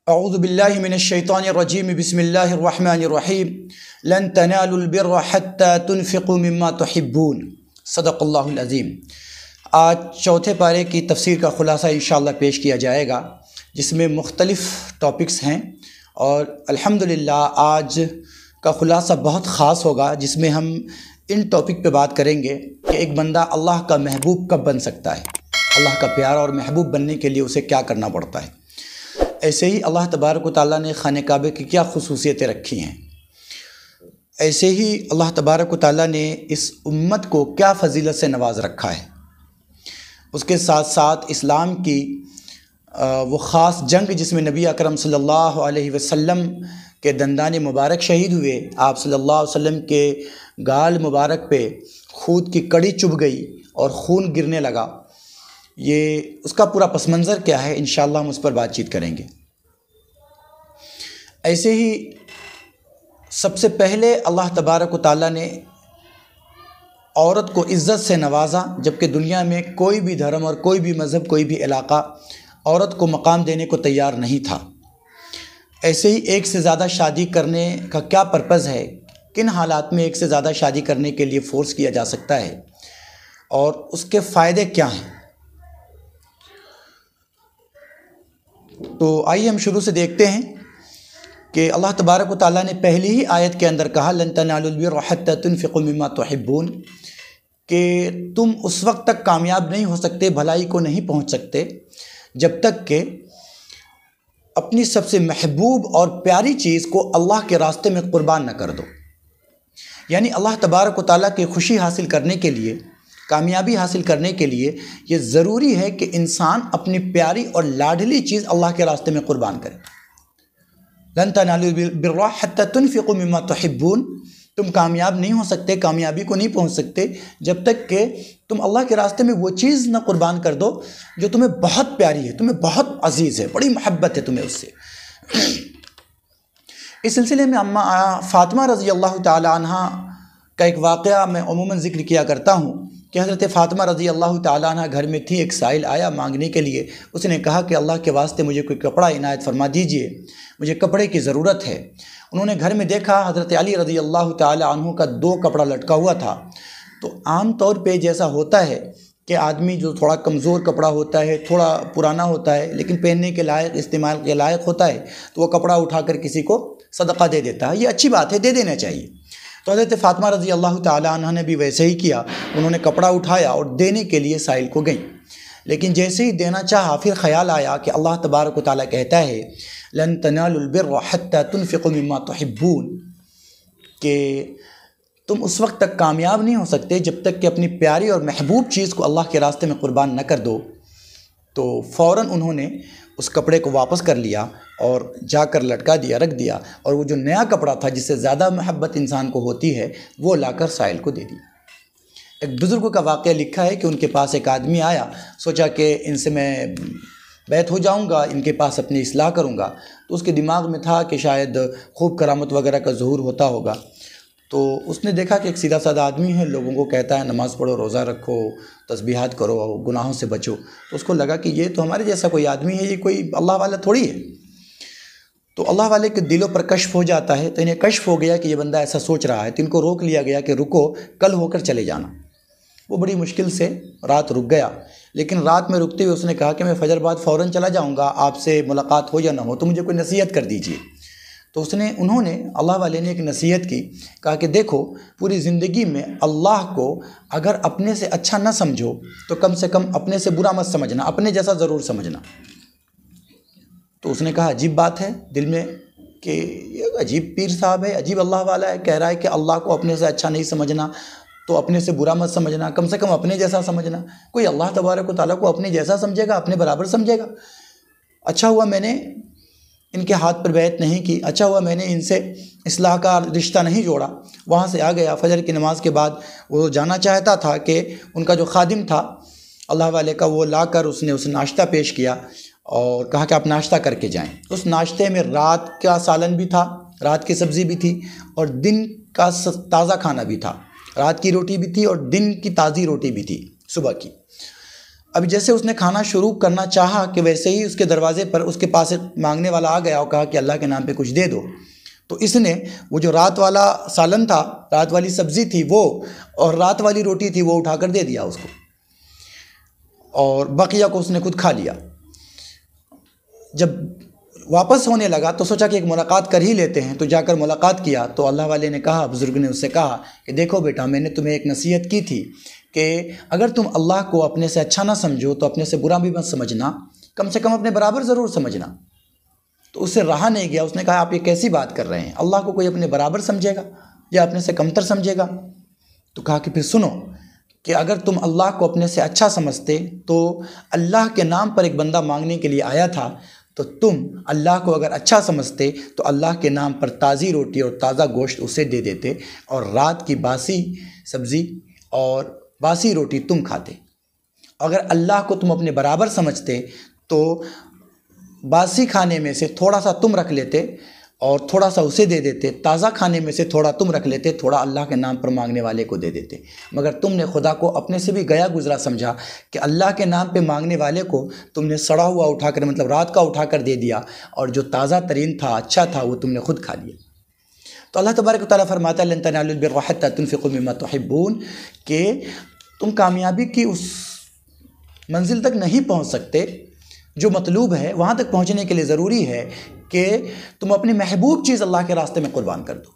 اعوذ باللہ من الشیطان الرجیم بسم اللہ الرحمن الرحیم لن تنالوا البر حتى تنفقوا مما تحبون صدق اللہ العظیم۔ آج چوتھے پارے کی تفسیر کا خلاصہ انشاءاللہ پیش کیا جائے گا، جس میں مختلف ٹاپکس ہیں، اور الحمدللہ آج کا خلاصہ بہت خاص ہوگا، جس میں ہم ان ٹاپک پہ بات کریں گے کہ ایک بندہ اللہ کا محبوب کب بن سکتا ہے، اللہ کا پیارا اور محبوب بننے کے لیے اسے کیا کرنا پڑتا ہے۔ ایسے ہی اللہ تبارک و تعالیٰ نے خانہ کعبے کی کیا خصوصیتیں رکھی ہیں، ایسے ہی اللہ تبارک و تعالیٰ نے اس امت کو کیا فضیلت سے نواز رکھا ہے۔ اس کے ساتھ ساتھ اسلام کی وہ خاص جنگ جس میں نبی اکرم صلی اللہ علیہ وسلم کے دندان مبارک شہید ہوئے، آپ صلی اللہ علیہ وسلم کے گال مبارک پہ خود کی کڑی چبھ گئی اور خون گرنے لگا، یہ اس کا پورا پس منظر کیا ہے، انشاءاللہ ہم اس پر بات چیت کریں گے۔ ایسے ہی سب سے پہلے اللہ تبارک و تعالیٰ نے عورت کو عزت سے نوازا، جبکہ دنیا میں کوئی بھی دھرم اور کوئی بھی مذہب، کوئی بھی علاقہ عورت کو مقام دینے کو تیار نہیں تھا۔ ایسے ہی ایک سے زیادہ شادی کرنے کا کیا پرپز ہے، کن حالات میں ایک سے زیادہ شادی کرنے کے لیے فورس کیا جا سکتا ہے، اور اس کے فائدے کیا ہیں۔ تو آئیے ہم شروع سے دیکھتے ہیں کہ اللہ تبارک و تعالیٰ نے پہلی ہی آیت کے اندر کہا لن تنالوا البر حتى تنفقوا مما تحبون، کہ تم اس وقت تک کامیاب نہیں ہو سکتے، بھلائی کو نہیں پہنچ سکتے، جب تک کہ اپنی سب سے محبوب اور پیاری چیز کو اللہ کے راستے میں قربان نہ کر دو۔ یعنی اللہ تبارک و تعالیٰ کی خوشی حاصل کرنے کے لیے، کامیابی حاصل کرنے کے لیے یہ ضروری ہے کہ انسان اپنی پیاری اور لاڈلی چیز اللہ کے راستے میں قربان کرے۔ لن تنالوا البر حتى تنفقوا مما تحبون، تم کامیاب نہیں ہو سکتے، کامیابی کو نہیں پہنچ سکتے جب تک کہ تم اللہ کے راستے میں وہ چیز نہ قربان کر دو جو تمہیں بہت پیاری ہے، تمہیں بہت عزیز ہے، بڑی محبت ہے تمہیں اس سے۔ اس سلسلے میں اماں فاطمہ رضی اللہ تعالی عنہ کا ایک واقعہ میں عموماً ذکر کیا کرتا ہوں کہ حضرت فاطمہ رضی اللہ تعالی عنہ گھر میں تھی، ایک سائل آیا مانگنے کے لیے، اس نے کہا کہ اللہ کے واسطے مجھے کوئی کپڑا عنایت فرما دیجئے، مجھے کپڑے کی ضرورت ہے۔ انہوں نے گھر میں دیکھا حضرت علی رضی اللہ تعالی عنہ کا 2 کپڑا لٹکا ہوا تھا۔ تو عام طور پہ جیسا ہوتا ہے کہ آدمی جو تھوڑا کمزور کپڑا ہوتا ہے، تھوڑا پرانا ہوتا ہے، لیکن پہننے کے لائق، استعمال کے لائق ہوتا ہے، تو وہ کپڑا اٹھا کر کسی کو صدقہ دے دیتا ہے، یہ اچھی بات ہے، دے دینا چاہیے۔ تو حضرت فاطمہ رضی اللہ تعالی عنہ نے بھی ویسے ہی کیا، انہوں نے کپڑا اٹھایا اور دینے کے لیے سائل کو گئیں، لیکن جیسے ہی دینا چاہا پھر خیال آیا کہ اللہ تبارک و تعالیٰ کہتا ہے لن تنالوا البر حتى تنفقوا مما تحبون، کہ تم اس وقت تک کامیاب نہیں ہو سکتے جب تک کہ اپنی پیاری اور محبوب چیز کو اللہ کے راستے میں قربان نہ کر دو۔ تو فوراً انہوں نے اس کپڑے کو واپس کر لیا اور جا کر لٹکا دیا، رکھ دیا، اور وہ جو نیا کپڑا تھا جس سے زیادہ محبت انسان کو ہوتی ہے وہ لا کر سائل کو دے دی۔ ایک بزرگ کا واقعہ لکھا ہے کہ ان کے پاس ایک آدمی آیا، سوچا کہ ان سے میں بیعت ہو جاؤں گا، ان کے پاس اپنی اصلاح کروں گا، تو اس کے دماغ میں تھا کہ شاید خوب کرامت وغیرہ کا ظہور ہوتا ہوگا۔ تو اس نے دیکھا کہ ایک سیدھا سادہ آدمی ہے، لوگوں کو کہتا ہے نماز پڑھو، روزہ رکھو، تسبیحات کرو، گناہوں سے بچو، تو اس کو لگا کہ یہ تو ہمارے جیسا کوئی آدمی ہے، یہ کوئی اللہ والا تھوڑی ہے۔ تو اللہ والے کے دلوں پر کشف ہو جاتا ہے، تو انہیں کشف ہو گیا کہ یہ بندہ ایسا سوچ رہا ہے، تو ان کو روک لیا گیا کہ رکو، کل ہو کر چلے جانا۔ وہ بڑی مشکل سے رات رک گیا، لیکن رات میں رکتے ہوئے اس نے کہا کہ میں فجر بعد فوراً چلا جاؤں گا، آپ سے ملاقات ہو یا نہ ہو تو مجھے کوئی نصیحت کر دیجیے۔ تو انہوں نے اللہ والے نے ایک نصیحت کی، کہا کہ دیکھو پوری زندگی میں اللہ کو اگر اپنے سے اچھا نہ سمجھو تو کم سے کم اپنے سے برا مت سمجھنا، اپنے جیسا ضرور سمجھنا۔ تو اس نے کہا عجیب بات ہے دل میں کہ یہ عجیب پیر صاحب ہے، عجیب اللہ والا ہے، کہہ رہا ہے کہ اللہ کو اپنے سے اچھا نہیں سمجھنا تو اپنے سے برا مت سمجھنا، کم سے کم اپنے جیسا سمجھنا۔ کوئی اللہ تبارک و تعالیٰ کو اپنے جیسا سمجھے گا، اپنے برابر سمجھے گا؟ اچھا ہوا میں نے ان کے ہاتھ پر بیعت نہیں کی، اچھا ہوا میں نے ان سے اصلاح کا رشتہ نہیں جوڑا۔ وہاں سے آ گیا، فجر کی نماز کے بعد وہ جانا چاہتا تھا کہ ان کا جو خادم تھا اللہ والے کا، وہ لا کر اس نے اسے ناشتہ پیش کیا اور کہا کہ آپ ناشتہ کر کے جائیں۔ اس ناشتے میں رات کا سالن بھی تھا، رات کی سبزی بھی تھی، اور دن کا تازہ کھانا بھی تھا، رات کی روٹی بھی تھی اور دن کی تازی روٹی بھی تھی صبح کی۔ اب جیسے اس نے کھانا شروع کرنا چاہا کہ ویسے ہی اس کے دروازے پر اس کے پاس ایک مانگنے والا آ گیا اور کہا کہ اللہ کے نام پہ کچھ دے دو. تو اس نے وہ جو رات والا سالن تھا، رات والی سبزی تھی وہ، اور رات والی روٹی تھی وہ اٹھا کر دے دیا اس کو، اور بقیہ کو اس نے خود کھا لیا. جب واپس ہونے لگا تو سوچا کہ ایک ملاقات کر ہی لیتے ہیں، تو جا کر ملاقات کیا تو اللہ والے نے کہا، بزرگ نے اس سے کہا کہ دیکھو بیٹا، میں نے تمہیں ایک نصیحت کی تھی کہ اگر تم اللہ کو اپنے سے اچھا نہ سمجھو تو اپنے سے برا بھی مت سمجھنا، کم سے کم اپنے برابر ضرور سمجھنا. تو اس سے رہا نہیں گیا، اس نے کہا آپ یہ کیسی بات کر رہے ہیں، اللہ کو کوئی اپنے برابر سمجھے گا یا اپنے سے کمتر سمجھے گا؟ تو کہا کہ پھر سنو کہ اگر تم اللہ کو اپنے سے اچھا سمجھتے تو اللہ کے نام پر ایک بندہ مانگنے کے لیے آیا تھا، تو تم اللہ کو اگر اچھا سمجھتے تو اللہ کے نام پر تازی روٹی اور تازہ گوشت اسے دے دیتے، اور رات کی باسی سبزی اور باسی روٹی تم کھاتے. اگر اللہ کو تم اپنے برابر سمجھتے تو باسی کھانے میں سے تھوڑا سا تم رکھ لیتے اور تھوڑا سا اسے دے دیتے، تازہ کھانے میں سے تھوڑا تم رکھ لیتے، تھوڑا اللہ کے نام پر مانگنے والے کو دے دیتے. مگر تم نے خدا کو اپنے سے بھی گیا گزرا سمجھا کہ اللہ کے نام پہ مانگنے والے کو تم نے سڑا ہوا اٹھا کر، مطلب رات کا اٹھا کر دے دیا، اور جو تازہ ترین تھا، اچھا تھا، وہ تم نے خود کھا لیا. تو اللہ تبارک و تعالیٰ فرماتا ہے لن تنالوا البر حتى تنفقوا مما تحبون، کہ تم کامیابی کی اس منزل تک نہیں پہنچ سکتے جو مطلوب ہے. وہاں تک پہنچنے کے لیے ضروری ہے کہ تم اپنی محبوب چیز اللہ کے راستے میں قربان کر دو.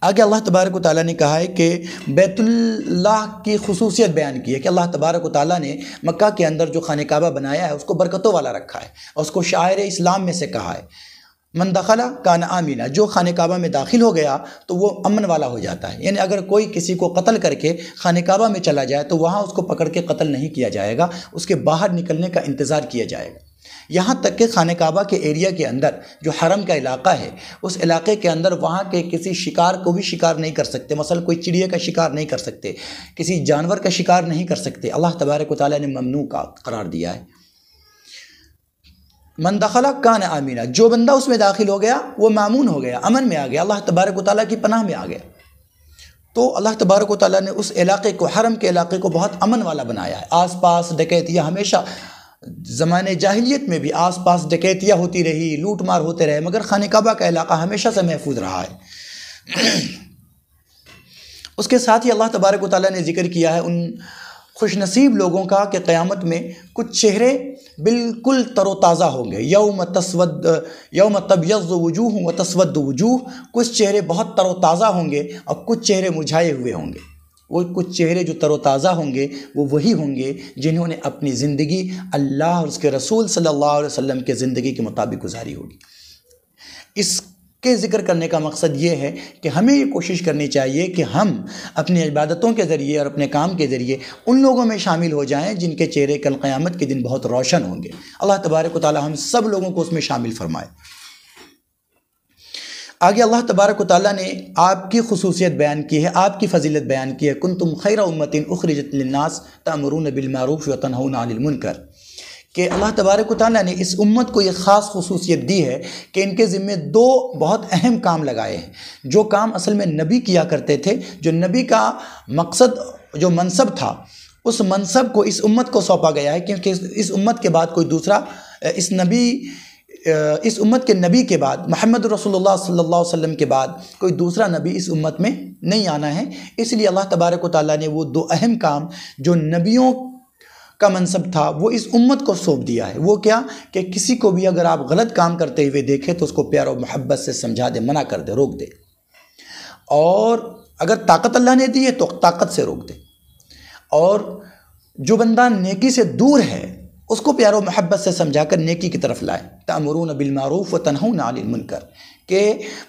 آگے اللہ تبارک و تعالیٰ نے کہا ہے کہ بیت اللہ کی خصوصیت بیان کی ہے کہ اللہ تبارک و تعالیٰ نے مکہ کے اندر جو خانہ کعبہ بنایا ہے اس کو برکتوں والا رکھا ہے، اور اس کو شاعر اسلام میں سے کہا ہے من دخل کان آمینہ، جو خانہ کعبہ میں داخل ہو گیا تو وہ امن والا ہو جاتا ہے. یعنی اگر کوئی کسی کو قتل کر کے خانہ کعبہ میں چلا جائے تو وہاں اس کو پکڑ کے قتل نہیں کیا جائے گا، اس کے باہر نکلنے کا انتظار کیا جائے گا. یہاں تک کہ خانہ کعبہ کے ایریا کے اندر جو حرم کا علاقہ ہے، اس علاقے کے اندر وہاں کے کسی شکار کو بھی شکار نہیں کر سکتے. مثلا کوئی چڑیا کا شکار نہیں کر سکتے، کسی جانور کا شکار نہیں کر سکتے. اللہ تبارک و تعالیٰ نے ممنوع کا قرار دیا ہے. من دخل کان آمینہ، جو بندہ اس میں داخل ہو گیا وہ مامون ہو گیا، امن میں آ گیا، اللہ تبارک و تعالیٰ کی پناہ میں آ گیا. تو اللہ تبارک و تعالیٰ نے اس علاقے کو، حرم کے علاقے کو بہت امن والا بنایا ہے. آس پاس ڈکیتیاں، ہمیشہ زمانے جاہلیت میں بھی آس پاس ڈکیتیاں ہوتی رہی، لوٹ مار ہوتے رہے، مگر خانہ کعبہ کا علاقہ ہمیشہ سے محفوظ رہا ہے. اس کے ساتھ ہی اللہ تبارک و تعالیٰ نے ذکر کیا ہے ان خوش نصیب لوگوں کا کہ قیامت میں کچھ چہرے بالکل تر و تازہ ہوں گے. یوم تبیض وجوہ و تسود وجوہ، کچھ چہرے بہت تر و تازہ ہوں گے اور کچھ چہرے مرجھائے ہوئے ہوں گے. وہ کچھ چہرے جو تر و تازہ ہوں گے وہ وہی ہوں گے جنہوں نے اپنی زندگی اللہ اور اس کے رسول صلی اللہ علیہ وسلم کے زندگی کے مطابق گزاری ہوگی. اس کے ذکر کرنے کا مقصد یہ ہے کہ ہمیں یہ کوشش کرنی چاہیے کہ ہم اپنی عبادتوں کے ذریعے اور اپنے کام کے ذریعے ان لوگوں میں شامل ہو جائیں جن کے چہرے کل قیامت کے دن بہت روشن ہوں گے. اللہ تبارک و تعالی ہم سب لوگوں کو اس میں شامل فرمائے. آگے اللہ تبارک و تعالیٰ نے آپ کی خصوصیت بیان کی ہے، آپ کی فضیلت بیان کی ہے. کنتم خیر امۃ اخرجت للناس تأمرون بالمعروف وتنہون عن المنکر، کہ اللہ تبارک و تعالیٰ نے اس امت کو یہ خاص خصوصیت دی ہے کہ ان کے ذمے دو بہت اہم کام لگائے ہیں. جو کام اصل میں نبی کیا کرتے تھے، جو نبی کا مقصد، جو منصب تھا، اس منصب کو اس امت کو سونپا گیا ہے، کیونکہ اس امت کے بعد کوئی دوسرا، اس امت کے نبی کے بعد، محمد رسول اللہ صلی اللہ علیہ وسلم کے بعد کوئی دوسرا نبی اس امت میں نہیں آنا ہے. اس لیے اللہ تبارک و تعالیٰ نے وہ دو اہم کام جو نبیوں کا منصب تھا وہ اس امت کو سونپ دیا ہے. وہ کیا کہ کسی کو بھی اگر آپ غلط کام کرتے ہوئے دیکھیں تو اس کو پیار و محبت سے سمجھا دے، منع کر دے، روک دے. اور اگر طاقت اللہ نے دی ہے تو طاقت سے روک دے. اور جو بندہ نیکی سے دور ہے اس کو پیار و محبت سے سمجھا کر نیکی کی طرف لائے. تأمرون بالمعروف وتنہون عن المنکر، کہ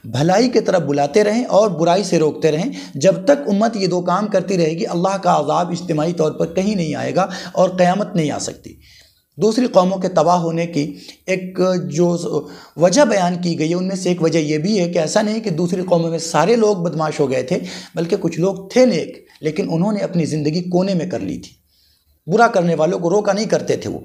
بھلائی کی طرف بلاتے رہیں اور برائی سے روکتے رہیں. جب تک امت یہ دو کام کرتی رہے گی اللہ کا عذاب اجتماعی طور پر کہیں نہیں آئے گا اور قیامت نہیں آ سکتی. دوسری قوموں کے تباہ ہونے کی ایک جو وجہ بیان کی گئی ہے ان میں سے ایک وجہ یہ بھی ہے کہ ایسا نہیں کہ دوسری قوموں میں سارے لوگ بدمعاش ہو گئے تھے، بلکہ کچھ لوگ تھے نیک لیکن انہوں نے اپنی زندگی کونے میں کر لی تھی. برا کرنے والوں کو روکا نہیں کرتے تھے وہ،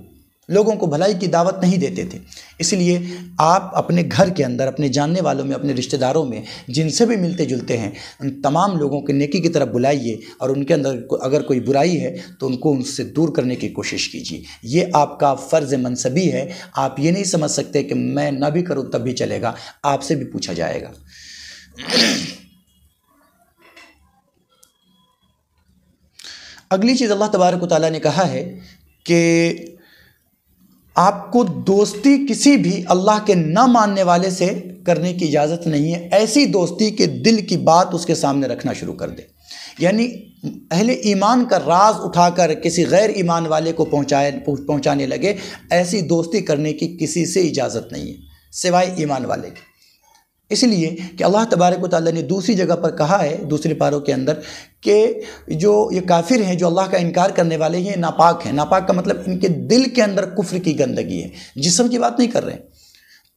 لوگوں کو بھلائی کی دعوت نہیں دیتے تھے۔ اس لیے آپ اپنے گھر کے اندر، اپنے جاننے والوں میں، اپنے رشتہ داروں میں جن سے بھی ملتے جلتے ہیں، ان تمام لوگوں کے نیکی کی طرف بلائیے، اور ان کے اندر اگر کوئی برائی ہے تو ان کو ان سے دور کرنے کی کوشش کیجیے۔ یہ آپ کا فرض منصبی ہے۔ آپ یہ نہیں سمجھ سکتے کہ میں نہ بھی کروں تب بھی چلے گا، آپ سے بھی پوچھا جائے گا۔ اگلی چیز اللہ تبارک و تعالیٰ نے کہا ہے کہ آپ کو دوستی کسی بھی اللہ کے نہ ماننے والے سے کرنے کی اجازت نہیں ہے۔ ایسی دوستی کہ دل کی بات اس کے سامنے رکھنا شروع کر دے، یعنی اہل ایمان کا راز اٹھا کر کسی غیر ایمان والے کو پہنچانے لگے، ایسی دوستی کرنے کی کسی سے اجازت نہیں ہے سوائے ایمان والے کی۔ اس لیے کہ اللہ تبارک و تعالیٰ نے دوسری جگہ پر کہا ہے، دوسری پاروں کے اندر، کہ جو یہ کافر ہیں، جو اللہ کا انکار کرنے والے ہیں، ناپاک ہیں۔ ناپاک کا مطلب ان کے دل کے اندر کفر کی گندگی ہے، جسم کی بات نہیں کر رہے ہیں۔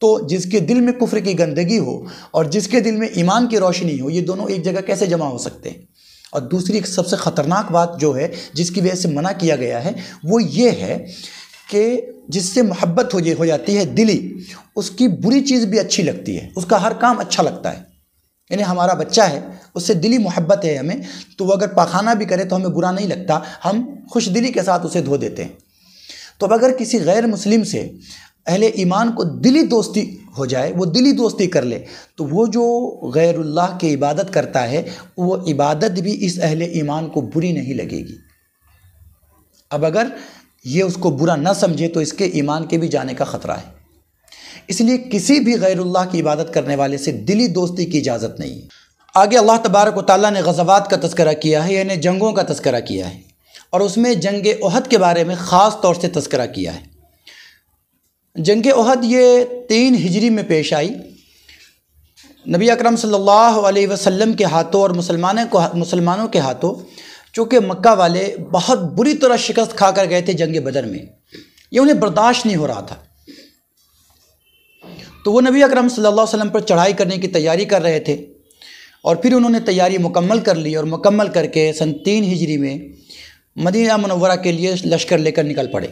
تو جس کے دل میں کفر کی گندگی ہو اور جس کے دل میں ایمان کی روشنی ہو، یہ دونوں ایک جگہ کیسے جمع ہو سکتے ہیں؟ اور دوسری سب سے خطرناک بات جو ہے، جس کی وجہ سے منع کیا گیا ہے، وہ یہ ہے کہ جس سے محبت ہو جاتی ہے دلی، اس کی بری چیز بھی اچھی لگتی ہے، اس کا ہر کام اچھا لگتا ہے۔ یعنی ہمارا بچہ ہے، اس سے دلی محبت ہے ہمیں، تو وہ اگر پاخانہ بھی کرے تو ہمیں برا نہیں لگتا، ہم خوش دلی کے ساتھ اسے دھو دیتے ہیں۔ تو اب اگر کسی غیر مسلم سے اہل ایمان کو دلی دوستی ہو جائے، وہ دلی دوستی کر لے، تو وہ جو غیر اللہ کی عبادت کرتا ہے، وہ عبادت بھی اس اہل ایمان کو بری نہیں لگے گی۔ اب اگر یہ اس کو برا نہ سمجھے تو اس کے ایمان کے بھی جانے کا خطرہ ہے۔ اس لیے کسی بھی غیر اللہ کی عبادت کرنے والے سے دلی دوستی کی اجازت نہیں ہے۔ آگے اللہ تبارک و تعالیٰ نے غزوات کا تذکرہ کیا ہے، یعنی جنگوں کا تذکرہ کیا ہے، اور اس میں جنگ احد کے بارے میں خاص طور سے تذکرہ کیا ہے۔ جنگ احد یہ 3 ہجری میں پیش آئی۔ نبی اکرم صلی اللہ علیہ وسلم کے ہاتھوں اور مسلمانوں کے ہاتھوں، چونکہ مکہ والے بہت بری طرح شکست کھا کر گئے تھے جنگ بدر میں، یہ انہیں برداشت نہیں ہو رہا تھا، تو وہ نبی اکرم صلی اللہ علیہ وسلم پر چڑھائی کرنے کی تیاری کر رہے تھے، اور پھر انہوں نے تیاری مکمل کر لی، اور مکمل کر کے سن 3 ہجری میں مدینہ منورہ کے لیے لشکر لے کر نکل پڑے۔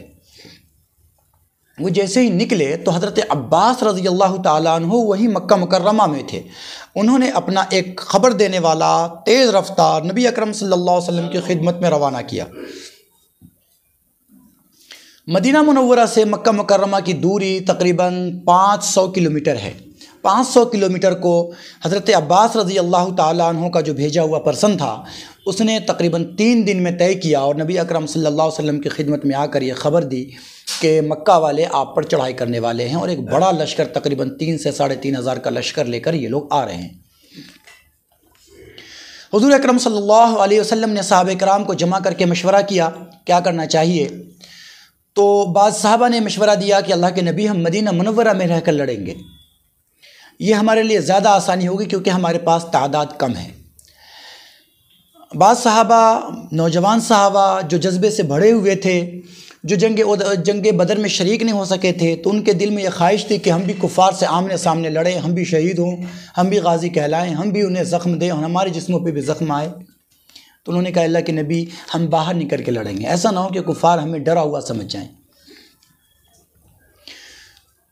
وہ جیسے ہی نکلے تو حضرت عباس رضی اللہ تعالیٰ عنہ وہی مکہ مکرمہ میں تھے۔ انہوں نے اپنا ایک خبر دینے والا تیز رفتار نبی اکرم صلی اللہ علیہ وسلم کی خدمت میں روانہ کیا۔ مدینہ منورہ سے مکہ مکرمہ کی دوری تقریباً 500 کلومیٹر ہے۔ 500 کلومیٹر کو حضرت عباس رضی اللہ تعالیٰ عنہ کا جو بھیجا ہوا پرسن تھا، اس نے تقریباً 3 دن میں طے کیا، اور نبی اکرم صلی اللہ علیہ وسلم کی خدمت میں آ کر یہ خبر دی کہ مکہ والے آپ پر چڑھائی کرنے والے ہیں، اور ایک بڑا لشکر تقریباً 3 سے 3.5 ہزار کا لشکر لے کر یہ لوگ آ رہے ہیں۔ حضور اکرم صلی اللہ علیہ وسلم نے صحابہ کرام کو جمع کر کے مشورہ کیا کیا کرنا چاہیے، تو بعض صحابہ نے مشورہ دیا کہ اللہ کے نبی، ہم مدینہ منورہ میں رہ کر لڑیں گے، یہ ہمارے لیے زیادہ آسانی ہوگی کیونکہ ہمارے پاس تعداد کم ہے۔ بعض صحابہ، نوجوان صحابہ جو جذبے سے بھرے ہوئے تھے، جو جنگ بدر میں شریک نہیں ہو سکے تھے، تو ان کے دل میں یہ خواہش تھی کہ ہم بھی کفار سے آمنے سامنے لڑیں، ہم بھی شہید ہوں، ہم بھی غازی کہلائیں، ہم بھی انہیں زخم دیں اور ہمارے جسموں پہ بھی زخم آئے۔ تو انہوں نے کہا اللہ کے نبی، ہم باہر نکل کے لڑیں گے، ایسا نہ ہو کہ کفار ہمیں ڈرا ہوا سمجھ جائیں۔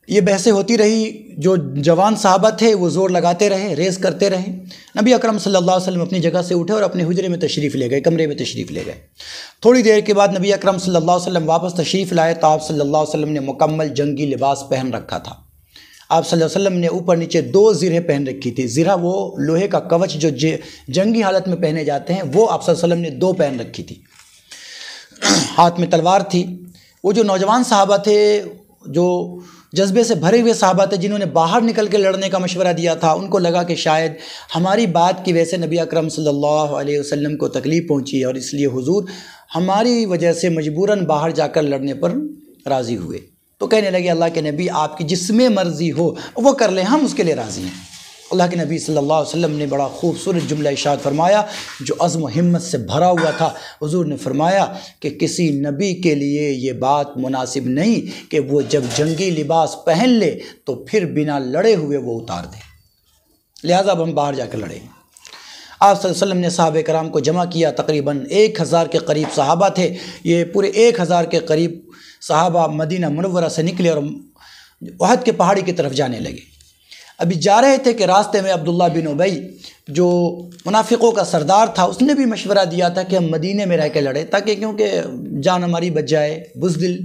یہ بحثیں ہوتی رہی، جو جوان صحابہ تھے وہ زور لگاتے رہے، ریس کرتے رہے۔ نبی اکرم صلی اللہ علیہ وسلم اپنی جگہ سے اٹھے اور اپنے حجرے میں تشریف لے گئے، کمرے میں تشریف لے گئے۔ تھوڑی دیر کے بعد نبی اکرم صلی اللہ علیہ وسلم واپس تشریف لائے تو آپ صلی اللہ علیہ وسلم نے مکمل جنگی لباس پہن رکھا تھا۔ آپ صلی اللہ علیہ وسلم نے اوپر نیچے 2 زرہیں پہن رکھی تھی۔ زرہ وہ لوہے کا کوچ جو جنگی حالت میں پہنے جاتے ہیں، وہ آپ صلی اللہ علیہ وسلم نے 2 پہن رکھی تھی۔ ہاتھ میں تلوار تھی۔ وہ جو نوجوان صحابہ تھے، جو جذبے سے بھرے ہوئے صحابہ تھے، جنہوں نے باہر نکل کے لڑنے کا مشورہ دیا تھا، ان کو لگا کہ شاید ہماری بات کی وجہ سے نبی اکرم صلی اللہ علیہ وسلم کو تکلیف پہنچی، اور اس لیے حضور ہماری وجہ سے مجبوراً باہر جا کر لڑنے پر راضی ہوئے۔ تو کہنے لگے اللہ کے نبی، آپ کی جس میں مرضی ہو وہ کر لیں، ہم اس کے لیے راضی ہیں۔ اللہ کے نبی صلی اللہ علیہ وسلم نے بڑا خوبصورت جملہ ارشاد فرمایا جو عزم و ہمت سے بھرا ہوا تھا۔ حضور نے فرمایا کہ کسی نبی کے لیے یہ بات مناسب نہیں کہ وہ جب جنگی لباس پہن لے تو پھر بنا لڑے ہوئے وہ اتار دے، لہٰذا اب ہم باہر جا کر لڑیں۔ آپ صلی اللہ علیہ وسلم نے صحابہ کرام کو جمع کیا، تقریباً 1000 کے قریب صحابہ تھے۔ یہ پورے 1000 کے قریب صحابہ مدینہ منورہ سے نکلے اور احد کے پہاڑی کی طرف جانے لگے۔ ابھی جا رہے تھے کہ راستے میں عبداللہ بن ابی جو منافقوں کا سردار تھا، اس نے بھی مشورہ دیا تھا کہ ہم مدینے میں رہ کے لڑیں، تاکہ کیونکہ جان ہماری بچ جائے، بزدل۔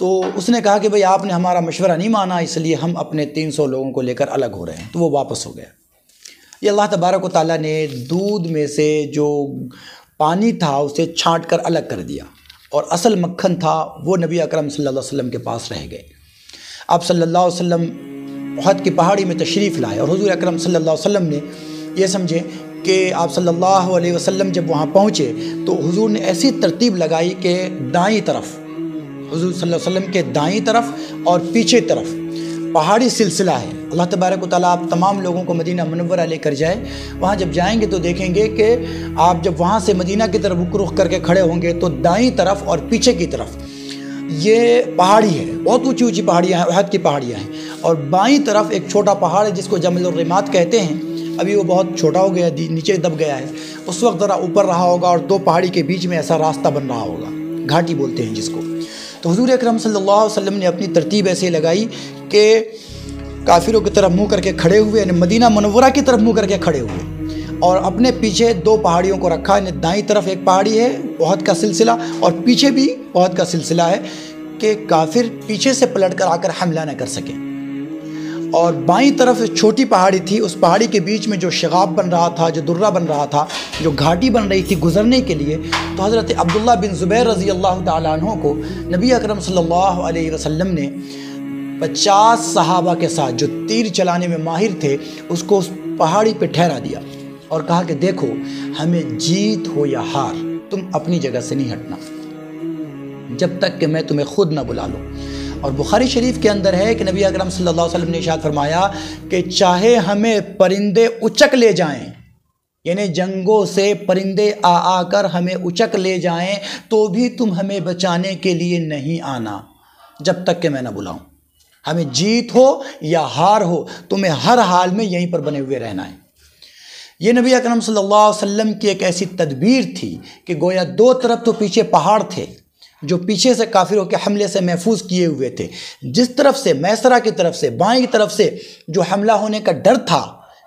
تو اس نے کہا کہ بھئی آپ نے ہمارا مشورہ نہیں مانا، اس لیے ہم اپنے 300 لوگوں کو لے کر الگ ہو رہے ہیں۔ تو وہ واپس ہو گیا۔ یہ اللہ تبارک و تعالیٰ نے دودھ میں سے جو پانی تھا اسے چھانٹ کر الگ کر دیا، اور اصل مکھن تھا وہ نبی اکرم صلی اللہ علیہ وسلم کے پاس رہ گئے۔ آپ صلی اللہ علیہ وسلم احد کی پہاڑی میں تشریف لائے، اور حضور اکرم صلی اللہ علیہ وسلم نے یہ سمجھے کہ آپ صلی اللہ علیہ وسلم جب وہاں پہنچے تو حضور نے ایسی ترتیب لگائی کہ دائیں طرف، حضور صلی اللہ علیہ وسلم کے دائیں طرف اور پیچھے طرف پہاڑی سلسلہ ہے۔ اللہ تبارک و تعالیٰ آپ تمام لوگوں کو مدینہ منورہ لے کر جائے۔ وہاں جب جائیں گے تو دیکھیں گے کہ آپ جب وہاں سے مدینہ کی طرف رخ کر کے کھڑے ہوں گے تو دائیں طرف اور پیچھے کی طرف یہ پہاڑی ہے، بہت اونچی اونچی پہاڑیاں ہیں، احد کی پہاڑیاں ہیں، اور بائیں طرف ایک چھوٹا پہاڑ ہے جس کو جبل الرمات کہتے ہیں۔ ابھی وہ بہت چھوٹا ہو گیا، نیچے دب گیا ہے، اس وقت ذرا اوپر رہا ہوگا اور دو پہاڑی کے بیچ میں ایسا راستہ بن رہا ہوگا، گھاٹی بولتے ہیں جس کو۔ تو حضور اکرم صلی اللہ علیہ وسلم نے اپنی ترتیب ایسے لگائی کہ کافروں کی طرف منہ کر کے کھڑے ہوئے، یعنی مدینہ منورہ کی طرف منہ کر کے کھڑے ہوئے، اور اپنے پیچھے دو پہاڑیوں کو رکھا، یعنی دائیں طرف ایک پہاڑی ہے احد کا سلسلہ، اور پیچھے بھی احد کا سلسلہ ہے کہ کافر پیچھے سے پلٹ کر آ کر حملہ نہ کر سکیں۔ اور بائیں طرف چھوٹی پہاڑی تھی، اس پہاڑی کے بیچ میں جو شغاب بن رہا تھا، جو درہ بن رہا تھا، جو گھاٹی بن رہی تھی گزرنے کے لیے، تو حضرت عبداللہ بن زبیر رضی اللہ تعالیٰ عنہ کو نبی اکرم صلی اللہ علیہ وسلم نے 50 صحابہ کے ساتھ جو تیر چلانے میں ماہر تھے اس کو اس پہاڑی پہ ٹھہرا دیا، اور کہا کہ دیکھو ہمیں جیت ہو یا ہار، تم اپنی جگہ سے نہیں ہٹنا جب تک کہ میں تمہیں خود نہ بلا لوں۔ اور بخاری شریف کے اندر ہے کہ نبی اکرم صلی اللہ علیہ وسلم نے ارشاد فرمایا کہ چاہے ہمیں پرندے اچک لے جائیں، یعنی جنگوں سے پرندے آ کر ہمیں اچک لے جائیں تو بھی تم ہمیں بچانے کے لیے نہیں آنا جب تک کہ میں نہ بلاؤں۔ ہمیں جیت ہو یا ہار ہو، تمہیں ہر حال میں یہیں پر بنے ہوئے رہنا ہے۔ یہ نبی اکرم صلی اللہ علیہ وسلم کی ایک ایسی تدبیر تھی کہ گویا دو طرف تو پیچھے پہاڑ تھے جو پیچھے سے کافروں کے حملے سے محفوظ کیے ہوئے تھے، جس طرف سے میسرہ کی طرف سے، بائیں کی طرف سے جو حملہ ہونے کا ڈر تھا،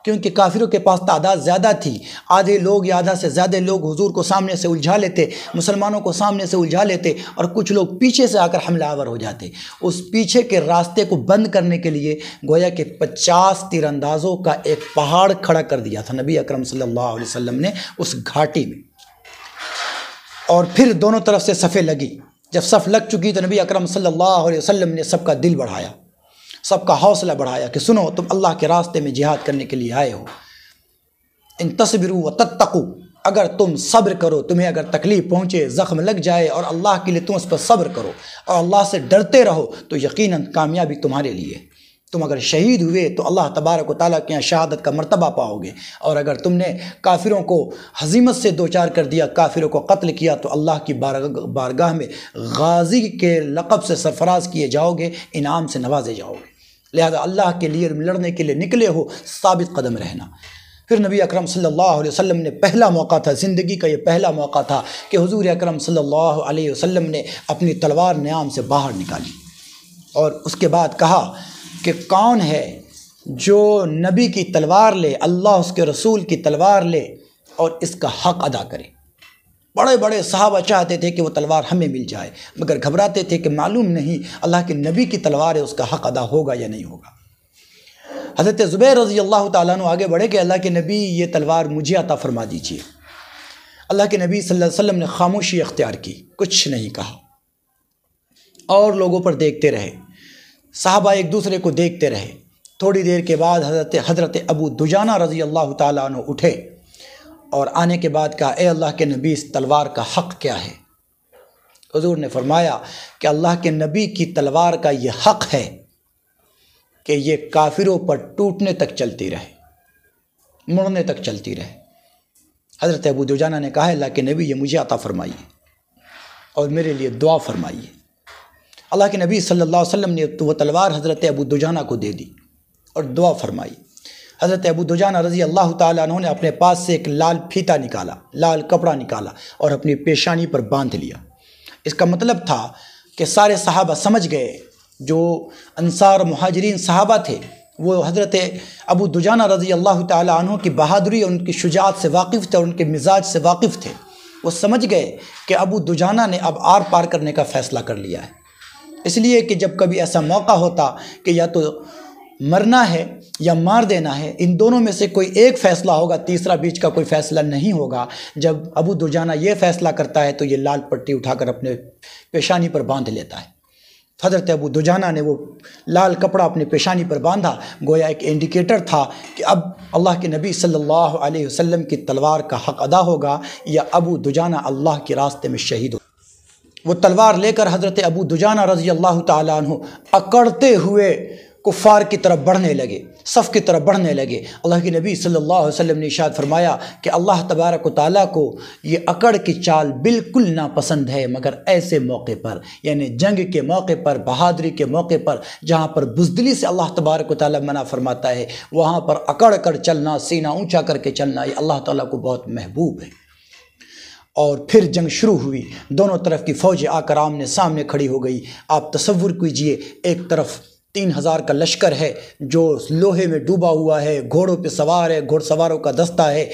کیونکہ کافروں کے پاس تعداد زیادہ تھی، آدھے لوگ یا آدھا سے زیادہ لوگ حضور کو سامنے سے الجھا لیتے، مسلمانوں کو سامنے سے الجھا لیتے، اور کچھ لوگ پیچھے سے آ کر حملہ آور ہو جاتے۔ اس پیچھے کے راستے کو بند کرنے کے لیے گویا کہ 50 تیر اندازوں کا ایک پہاڑ کھڑا کر دیا تھا نبی اکرم صلی اللہ علیہ وسلم نے اس گھاٹی میں، اور پھر دونوں طرف سے صفیں لگی۔ جب صف لگ چکی تو نبی اکرم صلی اللہ علیہ وسلم نے سب کا دل بڑھایا، سب کا حوصلہ بڑھایا کہ سنو، تم اللہ کے راستے میں جہاد کرنے کے لیے آئے ہو، ان تصبروا وتتقوا، اگر تم صبر کرو، تمہیں اگر تکلیف پہنچے، زخم لگ جائے، اور اللہ کے لیے تم اس پر صبر کرو اور اللہ سے ڈرتے رہو، تو یقیناً کامیابی تمہارے لیے۔ تم اگر شہید ہوئے تو اللہ تبارک و تعالیٰ کے یہاں شہادت کا مرتبہ پاؤ گے، اور اگر تم نے کافروں کو ہزیمت سے دوچار کر دیا، کافروں کو قتل کیا، تو اللہ کی بارگاہ میں غازی کے لقب سے سرفراز کیے جاؤ گے، انعام سے نوازے جاؤ گے۔ لہذا اللہ کے لیے لڑنے کے لیے نکلے ہو، ثابت قدم رہنا۔ پھر نبی اکرم صلی اللہ علیہ وسلم نے پہلا موقع تھا، زندگی کا یہ پہلا موقع تھا کہ حضور اکرم صلی اللہ علیہ وسلم نے اپنی تلوار نیام سے باہر نکالی، اور اس کے بعد کہا کہ کون ہے جو نبی کی تلوار لے، اللہ اس کے رسول کی تلوار لے اور اس کا حق ادا کرے۔ بڑے بڑے صحابہ چاہتے تھے کہ وہ تلوار ہمیں مل جائے، مگر گھبراتے تھے کہ معلوم نہیں اللہ کے نبی کی تلوار ہے، اس کا حق ادا ہوگا یا نہیں ہوگا۔ حضرت زبیر رضی اللہ تعالیٰ عنہ آگے بڑھے کہ اللہ کے نبی یہ تلوار مجھے عطا فرما دیجیے۔ اللہ کے نبی صلی اللہ علیہ وسلم نے خاموشی اختیار کی، کچھ نہیں کہا، اور لوگوں پر دیکھتے رہے، صحابہ ایک دوسرے کو دیکھتے رہے۔ تھوڑی دیر کے بعد حضرت ابو دجانہ رضی اللہ تعالیٰ عنہ اٹھے اور آنے کے بعد کہا، اے اللہ کے نبی، اس تلوار کا حق کیا ہے؟ حضور نے فرمایا کہ اللہ کے نبی کی تلوار کا یہ حق ہے کہ یہ کافروں پر ٹوٹنے تک چلتی رہے، مڑنے تک چلتی رہے۔ حضرت ابو دجانہ نے کہا، اللہ کے نبی، یہ مجھے عطا فرمائیے اور میرے لیے دعا فرمائیے۔ اللہ کے نبی صلی اللہ علیہ وسلم نے وہ تلوار حضرت ابو دجانہ کو دے دی اور دعا فرمائی۔ حضرت ابو دجانہ رضی اللہ تعالیٰ عنہ نے اپنے پاس سے ایک لال پھیتا نکالا، لال کپڑا نکالا اور اپنی پیشانی پر باندھ لیا۔ اس کا مطلب تھا کہ سارے صحابہ سمجھ گئے، جو انصار مہاجرین صحابہ تھے وہ حضرت ابو دجانہ رضی اللہ تعالیٰ عنہ کی بہادری اور ان کی شجاعت سے واقف تھے اور ان کے مزاج سے واقف تھے۔ وہ سمجھ گئے کہ ابو دجانہ نے اب آر پار کرنے کا فیصلہ کر لیا ہے، اس لیے کہ جب کبھی ایسا موقع ہوتا کہ یا تو مرنا ہے یا مار دینا ہے، ان دونوں میں سے کوئی ایک فیصلہ ہوگا، تیسرا بیچ کا کوئی فیصلہ نہیں ہوگا۔ جب ابو دجانہ یہ فیصلہ کرتا ہے تو یہ لال پٹی اٹھا کر اپنے پیشانی پر باندھ لیتا ہے۔ حضرت ابو دجانہ نے وہ لال کپڑا اپنے پیشانی پر باندھا، گویا ایک انڈیکیٹر تھا کہ اب اللہ کے نبی صلی اللہ علیہ وسلم کی تلوار کا حق ادا ہوگا یا ابو دجانہ اللہ کے راستے میں شہید ہو۔ وہ تلوار لے کر حضرت ابو دجانہ رضی اللہ تعالیٰ عنہ اکڑتے ہوئے کفار کی طرف بڑھنے لگے، صف کی طرف بڑھنے لگے۔ اللہ کے نبی صلی اللہ علیہ وسلم نے ارشاد فرمایا کہ اللہ تبارک و تعالیٰ کو یہ اکڑ کی چال بالکل ناپسند ہے، مگر ایسے موقع پر، یعنی جنگ کے موقع پر، بہادری کے موقع پر، جہاں پر بزدلی سے اللہ تبارک و تعالیٰ منع فرماتا ہے، وہاں پر اکڑ کر چلنا، سینہ اونچا کر کے چلنا، یہ اللہ تعالیٰ کو بہت محبوب ہے۔ اور پھر جنگ شروع ہوئی، دونوں طرف کی فوجیں آ کر آمنے سامنے کھڑی ہو گئی۔ آپ تصور کیجئے، ایک طرف 3000 کا لشکر ہے جو لوہے میں ڈوبا ہوا ہے، گھوڑوں پہ سوار ہے، گھوڑ سواروں کا دستہ ہے،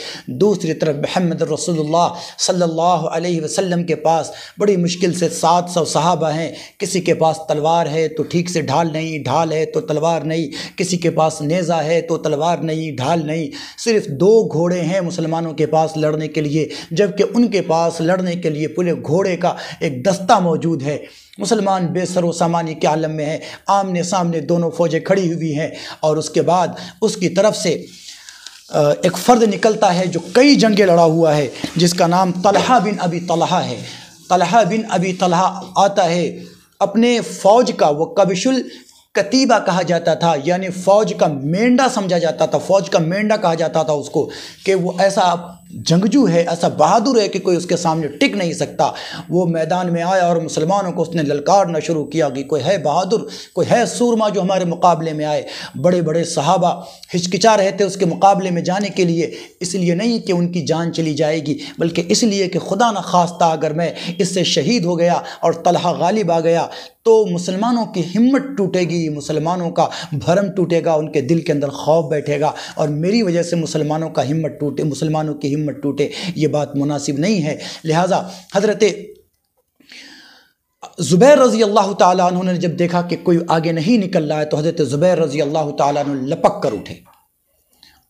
دوسری طرف محمد رسول اللہ صلی اللہ علیہ وسلم کے پاس بڑی مشکل سے 700 صحابہ ہیں۔ کسی کے پاس تلوار ہے تو ٹھیک سے ڈھال نہیں، ڈھال ہے تو تلوار نہیں، کسی کے پاس نیزہ ہے تو تلوار نہیں، ڈھال نہیں، صرف 2 گھوڑے ہیں مسلمانوں کے پاس لڑنے کے لیے، جبکہ ان کے پاس لڑنے کے لیے پورے گھوڑے کا ایک دستہ موجود ہے۔ مسلمان بے سر و سامانی کے عالم میں ہیں، آمنے سامنے دونوں فوجیں کھڑی ہوئی ہیں، اور اس کے بعد اس کی طرف سے ایک فرد نکلتا ہے جو کئی جنگیں لڑا ہوا ہے، جس کا نام طلحہ بن ابی طلحہ ہے۔ طلحہ بن ابی طلحہ آتا ہے، اپنے فوج کا، وہ کبش الکتیبہ کہا جاتا تھا، یعنی فوج کا مینڈا سمجھا جاتا تھا، فوج کا مینڈا کہا جاتا تھا اس کو، کہ وہ ایسا جنگجو ہے، ایسا بہادر ہے کہ کوئی اس کے سامنے ٹک نہیں سکتا۔ وہ میدان میں آیا اور مسلمانوں کو اس نے للکارنا شروع کیا کہ کوئی ہے بہادر، کوئی ہے سورما جو ہمارے مقابلے میں آئے۔ بڑے بڑے صحابہ ہچکچا رہے تھے اس کے مقابلے میں جانے کے لیے، اس لیے نہیں کہ ان کی جان چلی جائے گی، بلکہ اس لیے کہ خدا نہ خواستہ اگر میں اس سے شہید ہو گیا اور طلحہ غالب آ گیا تو مسلمانوں کی ہمت ٹوٹے گی، مسلمانوں کا بھرم ٹوٹے گا، ان کے دل کے اندر خوف بیٹھے گا، اور میری وجہ سے مسلمانوں کا ہمت ٹوٹے، مسلمانوں کی ہمت ٹوٹے، یہ بات مناسب نہیں ہے۔ لہٰذا حضرت زبیر رضی اللہ تعالیٰ عنہ نے جب دیکھا کہ کوئی آگے نہیں نکل رہا ہے تو حضرت زبیر رضی اللہ تعالیٰ عنہ لپک کر اٹھے،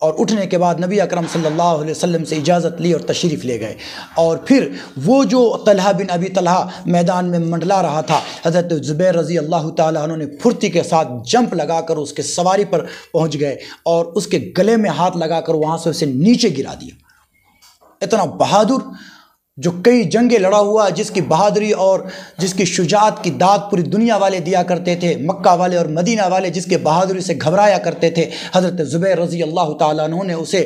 اور اٹھنے کے بعد نبی اکرم صلی اللہ علیہ وسلم سے اجازت لی اور تشریف لے گئے۔ اور پھر وہ جو طلحہ بن ابی طلحہ میدان میں منڈلا رہا تھا، حضرت زبیر رضی اللہ تعالیٰ عنہ نے پھرتی کے ساتھ جمپ لگا کر اس کے سواری پر پہنچ گئے اور اس کے گلے میں ہاتھ لگا کر وہاں سے اسے نیچے گرا دیا۔ اتنا بہادر، جو کئی جنگیں لڑا ہوا، جس کی بہادری اور جس کی شجاعت کی داد پوری دنیا والے دیا کرتے تھے، مکہ والے اور مدینہ والے جس کے بہادری سے گھبرایا کرتے تھے، حضرت زبیر رضی اللہ تعالیٰ عنہ نے اسے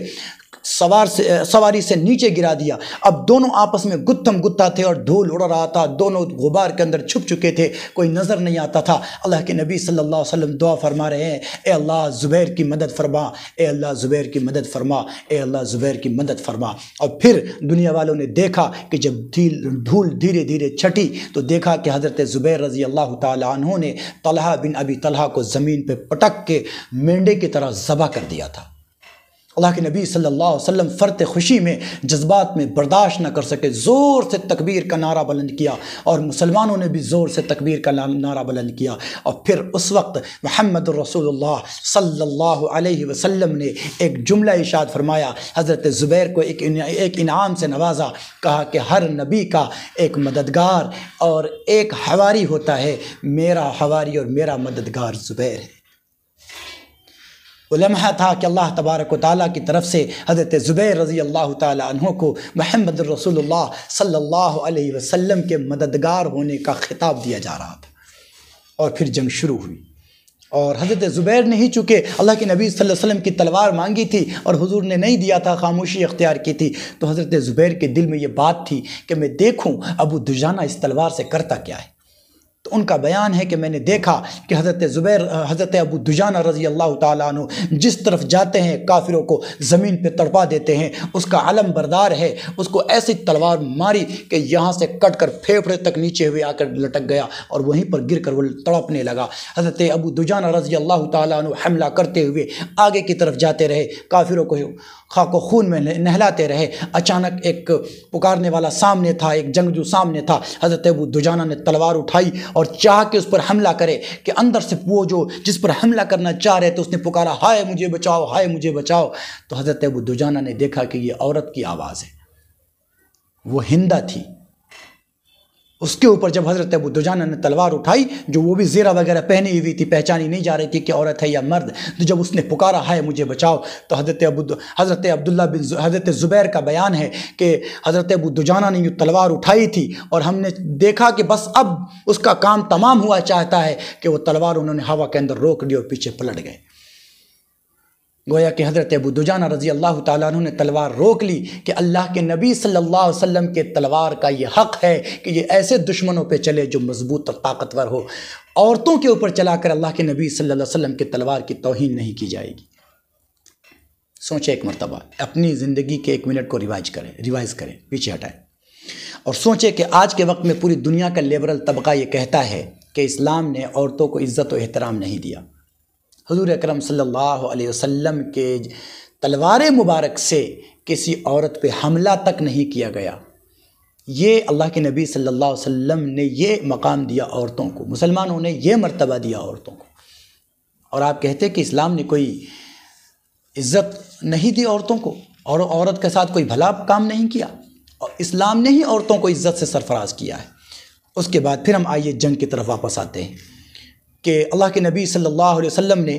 سواری سے نیچے گرا دیا۔ اب دونوں آپس میں گتھم گتھا تھے اور دھول اڑ رہا تھا، دونوں غبار کے اندر چھپ چکے تھے، کوئی نظر نہیں آتا تھا۔ اللہ کے نبی صلی اللہ علیہ وسلم دعا فرما رہے ہیں، اے اللہ زبیر کی مدد فرما، اے اللہ زبیر کی مدد فرما، اے اللہ زبیر کی مدد فرما۔ اور پھر دنیا والوں نے دیکھا کہ جب دھول دھیرے دھیرے چھٹی تو دیکھا کہ حضرت زبیر رضی اللہ تعالیٰ عنہ نے طلحہ بن ابی طلحہ کو زمین پہ پٹک کے مینڈے کی طرح ذبح کر دیا تھا۔ اللہ کے نبی صلی اللہ علیہ وسلم فرط خوشی میں، جذبات میں برداشت نہ کر سکے، زور سے تکبیر کا نعرہ بلند کیا، اور مسلمانوں نے بھی زور سے تکبیر کا نعرہ بلند کیا۔ اور پھر اس وقت محمد رسول اللہ صلی اللہ علیہ وسلم نے ایک جملہ ارشاد فرمایا، حضرت زبیر کو ایک انعام سے نوازا، کہا کہ ہر نبی کا ایک مددگار اور ایک حواری ہوتا ہے، میرا حواری اور میرا مددگار زبیر ہے۔ وہ لمحہ تھا کہ اللہ تبارک و تعالیٰ کی طرف سے حضرت زبیر رضی اللہ تعالیٰ عنہ کو محمد رسول اللہ صلی اللہ علیہ وسلم کے مددگار ہونے کا خطاب دیا جا رہا تھا۔ اور پھر جنگ شروع ہوئی، اور حضرت زبیر نے ہی چونکہ اللہ کے نبی صلی اللہ علیہ وسلم کی تلوار مانگی تھی اور حضور نے نہیں دیا تھا، خاموشی اختیار کی تھی، تو حضرت زبیر کے دل میں یہ بات تھی کہ میں دیکھوں ابو دجانہ اس تلوار سے کرتا کیا ہے۔ تو ان کا بیان ہے کہ میں نے دیکھا کہ حضرت ابو دجانہ رضی اللہ تعالیٰ عنہ جس طرف جاتے ہیں کافروں کو زمین پہ تڑپا دیتے ہیں، اس کا علم بردار ہے، اس کو ایسی تلوار ماری کہ یہاں سے کٹ کر پھیپھڑے تک نیچے ہوئے آ کر لٹک گیا اور وہیں پر گر کر وہ تڑپنے لگا۔ حضرت ابو دجانہ رضی اللہ تعالیٰ عنہ حملہ کرتے ہوئے آگے کی طرف جاتے رہے، کافروں کو خاک و خون میں نہلاتے رہے۔ اچانک ایک پکارنے والا سامنے تھا، ایک جنگجو سامنے تھا۔ حضرت ابو دجانہ نے تلوار اٹھائی اور چاہ کہ اس پر حملہ کرے کہ اندر سے وہ جو جس پر حملہ کرنا چاہ رہے تھے اس نے پکارا، ہائے مجھے بچاؤ، ہائے مجھے بچاؤ۔ تو حضرت ابو دجانہ نے دیکھا کہ یہ عورت کی آواز ہے، وہ ہندہ تھی۔ اس کے اوپر جب حضرت ابو دجانہ نے تلوار اٹھائی، جو وہ بھی زیرہ وغیرہ پہنی ہوئی تھی، پہچانی نہیں جا رہی تھی کہ عورت ہے یا مرد، تو جب اس نے پکارا ہائے مجھے بچاؤ، تو حضرت زبیر کا بیان ہے کہ حضرت ابو دجانہ نے یہ تلوار اٹھائی تھی اور ہم نے دیکھا کہ بس اب اس کا کام تمام ہوا چاہتا ہے کہ وہ تلوار انہوں نے ہوا کے اندر روک لی اور پیچھے پلٹ گئے۔ گویا کہ حضرت ابو دجانہ رضی اللہ تعالیٰ عنہ نے تلوار روک لی کہ اللہ کے نبی صلی اللہ علیہ وسلم کے تلوار کا یہ حق ہے کہ یہ ایسے دشمنوں پہ چلے جو مضبوط اور طاقتور ہو۔ عورتوں کے اوپر چلا کر اللہ کے نبی صلی اللہ علیہ وسلم کے تلوار کی توہین نہیں کی جائے گی۔ سوچیں ایک مرتبہ، اپنی زندگی کے 1 منٹ کو ریوائز کریں، پیچھے ہٹائیں اور سوچیں کہ آج کے وقت میں پوری دنیا کا لیبرل طبقہ یہ کہتا ہے کہ اسلام نے عورتوں کو عزت و احترام نہیں دیا۔ حضور اکرم صلی اللہ علیہ وسلم کے تلوار مبارک سے کسی عورت پہ حملہ تک نہیں کیا گیا۔ یہ اللہ کے نبی صلی اللہ علیہ وسلم نے یہ مقام دیا عورتوں کو، مسلمانوں نے یہ مرتبہ دیا عورتوں کو، اور آپ کہتے ہیں کہ اسلام نے کوئی عزت نہیں دی عورتوں کو اور عورت کے ساتھ کوئی بھلا کام نہیں کیا، اور اسلام نے ہی عورتوں کو عزت سے سرفراز کیا ہے۔ اس کے بعد پھر ہم آئیے جنگ کی طرف واپس آتے ہیں کہ اللہ کے نبی صلی اللہ علیہ وسلم نے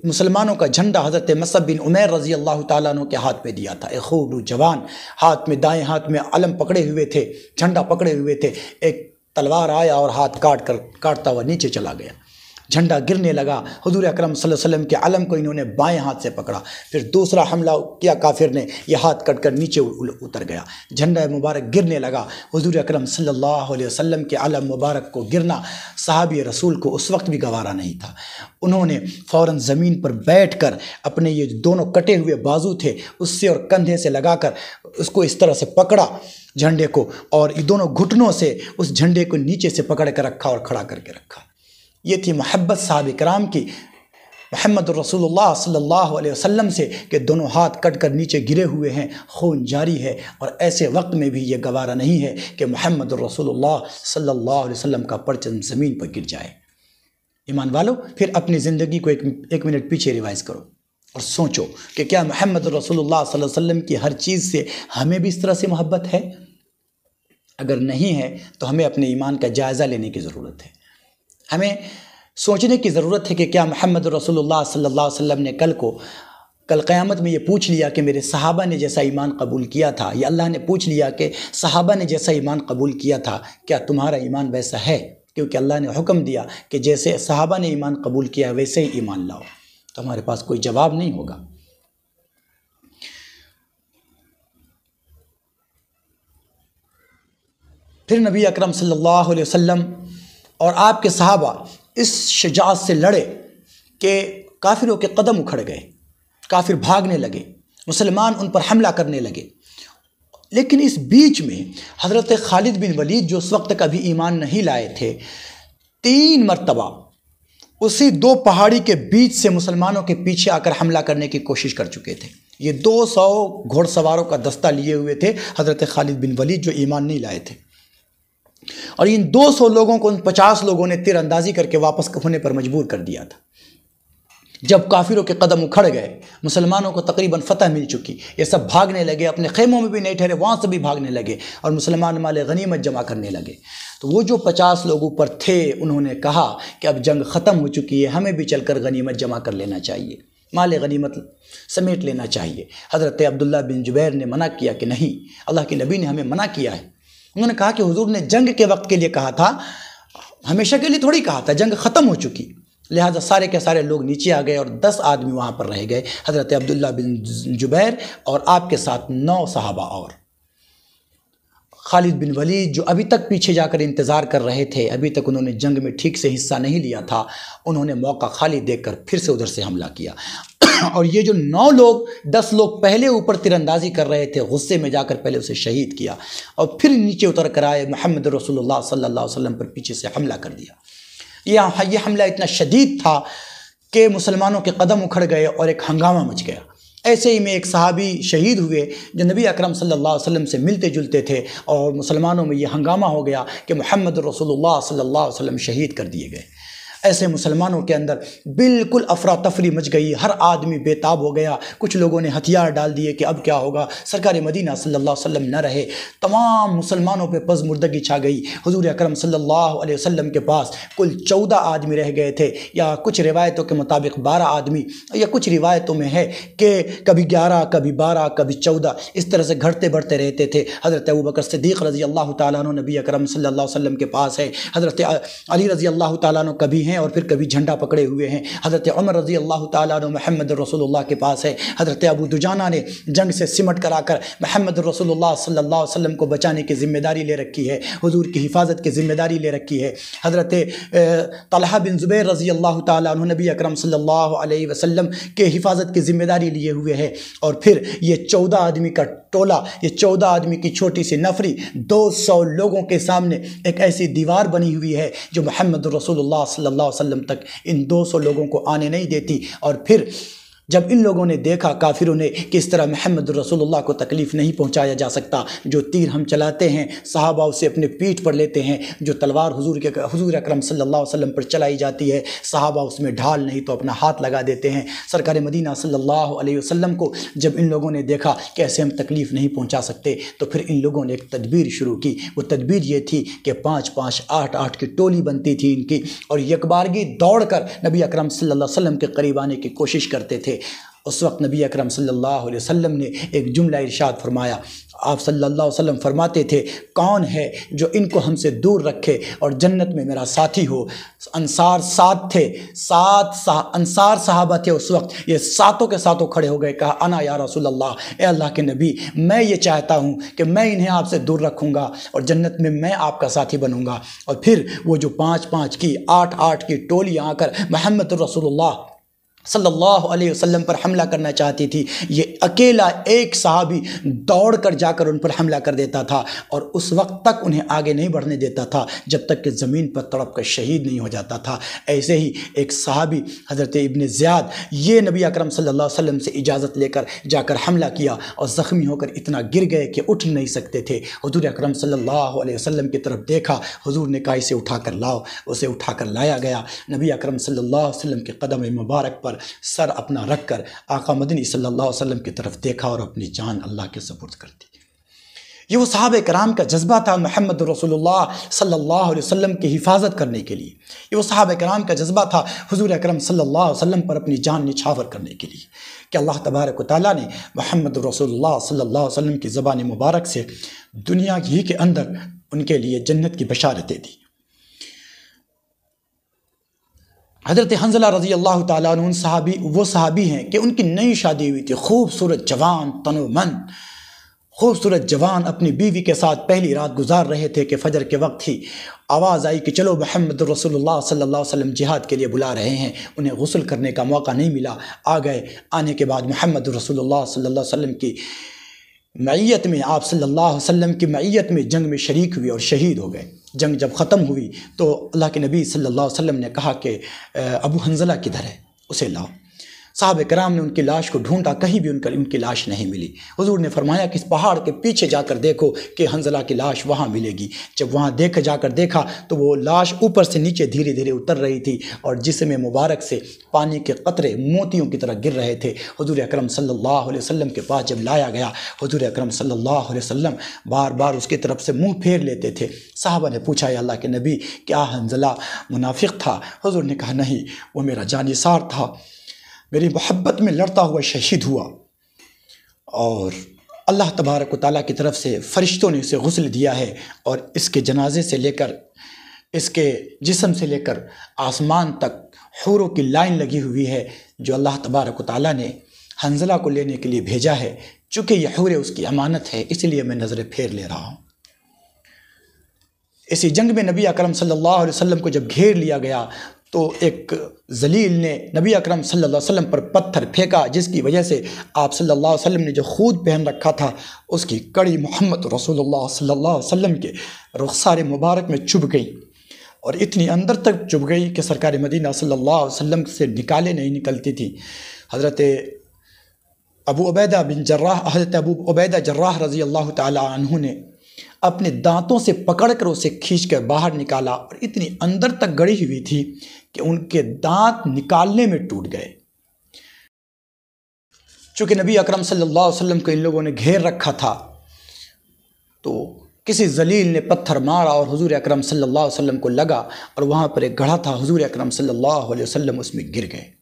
مسلمانوں کا جھنڈا حضرت مصعب بن عمیر رضی اللہ تعالیٰ عنہ کے ہاتھ میں دیا تھا۔ ایک خوب جوان ہاتھ میں، دائیں ہاتھ میں علم پکڑے ہوئے تھے، جھنڈا پکڑے ہوئے تھے۔ ایک تلوار آیا اور ہاتھ کاٹتا ہوا نیچے چلا گیا، جھنڈا گرنے لگا۔ حضور اکرم صلی اللہ علیہ وسلم کے علم کو انہوں نے بائیں ہاتھ سے پکڑا، پھر دوسرا حملہ کیا کافر نے، یہ ہاتھ کٹ کر نیچے اتر گیا، جھنڈا مبارک گرنے لگا۔ حضور اکرم صلی اللہ علیہ وسلم کے علم مبارک کو گرنا صحابی رسول کو اس وقت بھی گوارا نہیں تھا۔ انہوں نے فوراً زمین پر بیٹھ کر اپنے یہ دونوں کٹے ہوئے بازو تھے اس سے اور کندھے سے لگا کر اس کو اس طرح سے پکڑا جھنڈے کو، اور یہ دونوں گھٹنوں سے اس جھنڈے کو نیچے سے پکڑ کر رکھا اور کھڑا کر کے رکھا۔ یہ تھی محبت صحابہ کرام کی محمد رسول اللہ صلی اللہ علیہ وسلم سے کہ دونوں ہاتھ کٹ کر نیچے گرے ہوئے ہیں، خون جاری ہے، اور ایسے وقت میں بھی یہ گوارا نہیں ہے کہ محمد رسول اللہ صلی اللہ علیہ وسلم کا پرچم زمین پر گر جائے۔ ایمان والو، پھر اپنی زندگی کو ایک منٹ پیچھے ریوائز کرو اور سوچو کہ کیا محمد رسول اللہ صلی اللہ علیہ وسلم کی ہر چیز سے ہمیں بھی اس طرح سے محبت ہے؟ اگر نہیں ہے تو ہمیں اپنے ایمان کا جائزہ لینے کی ضرورت ہے۔ ہمیں سوچنے کی ضرورت ہے کہ کیا محمد رسول اللہ صلی اللہ علیہ وسلم نے کل قیامت میں یہ پوچھ لیا کہ میرے صحابہ نے جیسا ایمان قبول کیا تھا، یا اللہ نے پوچھ لیا کہ صحابہ نے جیسا ایمان قبول کیا تھا کیا تمہارا ایمان ویسا ہے؟ کیونکہ اللہ نے حکم دیا کہ جیسے صحابہ نے ایمان قبول کیا ویسے ہی ایمان لاؤ، تو ہمارے پاس کوئی جواب نہیں ہوگا۔ پھر نبی اکرم صلی اللہ علیہ وسلم اور آپ کے صحابہ اس شجاعت سے لڑے کہ کافروں کے قدم اکھڑ گئے، کافر بھاگنے لگے، مسلمان ان پر حملہ کرنے لگے۔ لیکن اس بیچ میں حضرت خالد بن ولید جو اس وقت تک ابھی ایمان نہیں لائے تھے، 3 مرتبہ اسی 2 پہاڑی کے بیچ سے مسلمانوں کے پیچھے آ کر حملہ کرنے کی کوشش کر چکے تھے۔ یہ 200 گھوڑ سواروں کا دستہ لیے ہوئے تھے حضرت خالد بن ولید جو ایمان نہیں لائے تھے، اور ان 200 لوگوں کو ان 50 لوگوں نے تیر اندازی کر کے واپس ہونے پر مجبور کر دیا تھا۔ جب کافروں کے قدم اکھڑ گئے، مسلمانوں کو تقریباً فتح مل چکی، یہ سب بھاگنے لگے، اپنے خیموں میں بھی نہیں ٹھہرے، وہاں سے بھی بھاگنے لگے اور مسلمان مال غنیمت جمع کرنے لگے۔ تو وہ جو 50 لوگ اوپر تھے انہوں نے کہا کہ اب جنگ ختم ہو چکی ہے، ہمیں بھی چل کر غنیمت جمع کر لینا چاہیے، مال غنیمت سمیٹ لینا چاہیے۔ حضرت عبداللہ بن جبیر نے منع کیا کہ نہیں، اللہ کے نبی نے ہمیں منع کیا ہے۔ انہوں نے کہا کہ حضور نے جنگ کے وقت کے لیے کہا تھا، ہمیشہ کے لیے تھوڑی کہا تھا، جنگ ختم ہو چکی، لہٰذا سارے کے سارے لوگ نیچے آ گئے اور 10 آدمی وہاں پر رہ گئے، حضرت عبداللہ بن جبیر اور آپ کے ساتھ 9 صحابہ اور۔ خالد بن ولید جو ابھی تک پیچھے جا کر انتظار کر رہے تھے، ابھی تک انہوں نے جنگ میں ٹھیک سے حصہ نہیں لیا تھا، انہوں نے موقع خالی دیکھ کر پھر سے ادھر سے حملہ کیا اور یہ جو 9 لوگ 10 لوگ پہلے اوپر تیر اندازی کر رہے تھے، غصے میں جا کر پہلے اسے شہید کیا اور پھر نیچے اتر کر آئے محمد رسول اللہ صلی اللہ علیہ وسلم پر پیچھے سے حملہ کر دیا۔ یہ حملہ اتنا شدید تھا کہ مسلمانوں کے قدم اکھڑ گئے اور ایک ہنگامہ مچ گیا۔ ایسے ہی میں ایک صحابی شہید ہوئے جو نبی اکرم صلی اللہ علیہ وسلم سے ملتے جلتے تھے، اور مسلمانوں میں یہ ہنگامہ ہو گیا کہ محمد رسول اللہ صلی اللہ علیہ وسلم شہید کر دیے گئے۔ ایسے مسلمانوں کے اندر بالکل افراتفری مچ گئی، ہر آدمی بے تاب ہو گیا۔ کچھ لوگوں نے ہتھیار ڈال دیے کہ اب کیا ہوگا، سرکار مدینہ صلی اللہ علیہ وسلم نہ رہے، تمام مسلمانوں پہ پز مردگی چھا گئی۔ حضور اکرم صلی اللہ علیہ وسلم کے پاس کل 14 آدمی رہ گئے تھے، یا کچھ روایتوں کے مطابق 12 آدمی، یا کچھ روایتوں میں ہے کہ کبھی 11 کبھی 12 کبھی 14، اس طرح سے گھٹتے بڑھتے رہتے تھے۔ حضرت ابوبکر صدیق رضی اللہ تعالیٰ عنہ نبی اکرم صلی اللہ علیہ وسلم کے پاس ہے، حضرت علی رضی اللہ تعالیٰ عنہ کبھی ہیں اور پھر کبھی جھنڈا پکڑے ہوئے ہیں، حضرت عمر رضی اللہ تعالیٰ عنہ محمد رسول اللہ کے پاس ہے، حضرت ابو دجانہ نے جنگ سے سمٹ کر آ کر محمد رسول اللہ صلی اللہ علیہ وسلم کو بچانے کی ذمہ داری لے رکھی ہے، حضور کی حفاظت کی ذمہ داری لے رکھی ہے۔ حضرت طلحہ بن زبیر رضی اللہ تعالیٰ عنہ نبی اکرم صلی اللہ علیہ وسلم کے حفاظت کی ذمہ داری لیے ہوئے ہیں، اور پھر یہ 14 آدمی کا ٹولہ، یہ 14 آدمی کی چھوٹی سی نفری 200 لوگوں کے سامنے ایک ایسی دیوار بنی ہوئی ہے جو محمد رسول اللہ صلی اللہ علیہ وسلم تک ان 200 لوگوں کو آنے نہیں دیتی۔ اور پھر جب ان لوگوں نے دیکھا کافروں نے کہ اس طرح محمد رسول اللہ کو تکلیف نہیں پہنچایا جا سکتا، جو تیر ہم چلاتے ہیں صحابہ اسے اپنے پیٹھ پر لیتے ہیں، جو تلوار حضور اکرم صلی اللہ علیہ وسلم پر چلائی جاتی ہے صحابہ اس میں ڈھال نہیں تو اپنا ہاتھ لگا دیتے ہیں۔ سرکار مدینہ صلی اللہ علیہ وسلم کو جب ان لوگوں نے دیکھا کہ ایسے ہم تکلیف نہیں پہنچا سکتے، تو پھر ان لوگوں نے ایک تدبیر شروع کی۔ وہ تدبیر یہ تھی کہ 5-5 8-8 کی ٹولی بنتی تھی ان کی، اور یکبارگی دوڑ کر نبی اکرم صلی اللہ علیہ وسلم کے قریب آنے کی کوشش کرتے تھے۔ اس وقت نبی اکرم صلی اللہ علیہ وسلم نے ایک جملہ ارشاد فرمایا۔ آپ صلی اللہ علیہ وسلم فرماتے تھے، کون ہے جو ان کو ہم سے دور رکھے اور جنت میں میرا ساتھی ہو؟ انصار 7 تھے، 7 انصار صحابہ تھے اس وقت، یہ ساتوں کے ساتوں کھڑے ہو گئے، کہا انا یا رسول اللہ، اے اللہ کے نبی میں یہ چاہتا ہوں کہ میں انہیں آپ سے دور رکھوں گا اور جنت میں آپ کا ساتھی بنوں گا۔ اور پھر وہ جو 5-5 کی 8-8 کی ٹولی آ کر محمد رسول اللہ صلی اللہ علیہ وسلم پر حملہ کرنا چاہتی تھی، یہ اکیلا ایک صحابی دوڑ کر جا کر ان پر حملہ کر دیتا تھا، اور اس وقت تک انہیں آگے نہیں بڑھنے دیتا تھا جب تک کہ زمین پر تڑپ کر شہید نہیں ہو جاتا تھا۔ ایسے ہی ایک صحابی حضرت ابن زیاد، یہ نبی اکرم صلی اللہ علیہ وسلم سے اجازت لے کر جا کر حملہ کیا اور زخمی ہو کر اتنا گر گئے کہ اٹھ نہیں سکتے تھے۔ حضور اکرم صلی اللہ علیہ وسلم کی طرف دیکھا، حضور نے کہا اسے اٹھا کر لاؤ، اسے اٹھا کر لایا گیا۔ نبی اکرم صلی اللہ علیہ وسلم کے قدم مبارک پر سر اپنا رکھ کر آقا مدنی صلی اللہ علیہ وسلم کی طرف دیکھا اور اپنی جان اللہ کے سپرد کر دی۔ یہ وہ صحابہ کرام کا جذبہ تھا محمد رسول اللہ صلی اللہ علیہ وسلم کی حفاظت کرنے کے لیے، یہ وہ صحابہ کرام کا جذبہ تھا حضور اکرم صلی اللہ علیہ وسلم پر اپنی جان نچھاور کرنے کے لیے، کہ اللہ تبارک و تعالیٰ نے محمد رسول اللہ صلی اللہ علیہ وسلم کی زبان مبارک سے دنیا ہی کے اندر ان کے لیے جنت کی بشارتیں دی۔ حضرت حنظلہ رضی اللہ تعالیٰ عنہ وہ صحابی ہیں کہ ان کی نئی شادی ہوئی تھی، خوبصورت جوان تنومند، خوبصورت جوان اپنی بیوی کے ساتھ پہلی رات گزار رہے تھے کہ فجر کے وقت ہی آواز آئی کہ چلو محمد رسول اللہ صلی اللہ علیہ وسلم جہاد کے لیے بلا رہے ہیں۔ انہیں غسل کرنے کا موقع نہیں ملا، آ گئے۔ آنے کے بعد محمد رسول اللہ صلی اللہ علیہ وسلم کی معیت میں، آپ صلی اللہ علیہ وسلم کی معیت میں جنگ میں شریک ہوئے اور شہید ہو گئے۔ جنگ جب ختم ہوئی تو اللہ کے نبی صلی اللہ علیہ وسلم نے کہا کہ ابو حنظلہ کدھر ہے، اسے لاؤ۔ صحابہ کرام نے ان کی لاش کو ڈھونڈا، کہیں بھی ان کی لاش نہیں ملی۔ حضور نے فرمایا کہ اس پہاڑ کے پیچھے جا کر دیکھو کہ حنظلہ کی لاش وہاں ملے گی۔ جب وہاں جا کر دیکھا تو وہ لاش اوپر سے نیچے دھیرے دھیرے اتر رہی تھی اور جسم مبارک سے پانی کے قطرے موتیوں کی طرح گر رہے تھے۔ حضور اکرم صلی اللہ علیہ وسلم کے پاس جب لایا گیا، حضور اکرم صلی اللہ علیہ وسلم بار بار اس کی طرف سے منہ پھیر لیتے تھے۔ صحابہ نے پوچھا یا اللہ کے نبی کیا حنظلہ منافق تھا؟ حضور نے کہا نہیں، وہ میرا جانثار تھا، میری محبت میں لڑتا ہوا شہید ہوا، اور اللہ تبارک و تعالیٰ کی طرف سے فرشتوں نے اسے غسل دیا ہے، اور اس کے جنازے سے لے کر اس کے جسم سے لے کر آسمان تک حوروں کی لائن لگی ہوئی ہے جو اللہ تبارک و تعالیٰ نے حنظلہ کو لینے کے لیے بھیجا ہے۔ چونکہ یہ حوریں اس کی امانت ہے، اس لیے میں نظر پھیر لے رہا ہوں۔ اسی جنگ میں نبی اکرم صلی اللہ علیہ وسلم کو جب گھیر لیا گیا تو ایک ذلیل نے نبی اکرم صلی اللہ علیہ وسلم پر پتھر پھینکا، جس کی وجہ سے آپ صلی اللہ علیہ وسلم نے جو خود پہن رکھا تھا اس کی کڑی محمد رسول اللہ صلی اللہ علیہ وسلم کے رخسار مبارک میں چبھ گئی، اور اتنی اندر تک چبھ گئی کہ سرکار مدینہ صلی اللہ علیہ وسلم سے نکالے نہیں نکلتی تھی۔ حضرت ابو عبیدہ جراح رضی اللہ تعالی عنہ نے اپنے دانتوں سے پکڑ کر اسے کھینچ کر باہر نکالا، اور اتنی اندر تک گڑی ہوئی تھی کہ ان کے دانت نکالنے میں ٹوٹ گئے۔ چونکہ نبی اکرم صلی اللہ علیہ وسلم کو ان لوگوں نے گھیر رکھا تھا، تو کسی ذلیل نے پتھر مارا اور حضور اکرم صلی اللہ علیہ وسلم کو لگا، اور وہاں پر ایک گڑھا تھا، حضور اکرم صلی اللہ علیہ وسلم اس میں گر گئے۔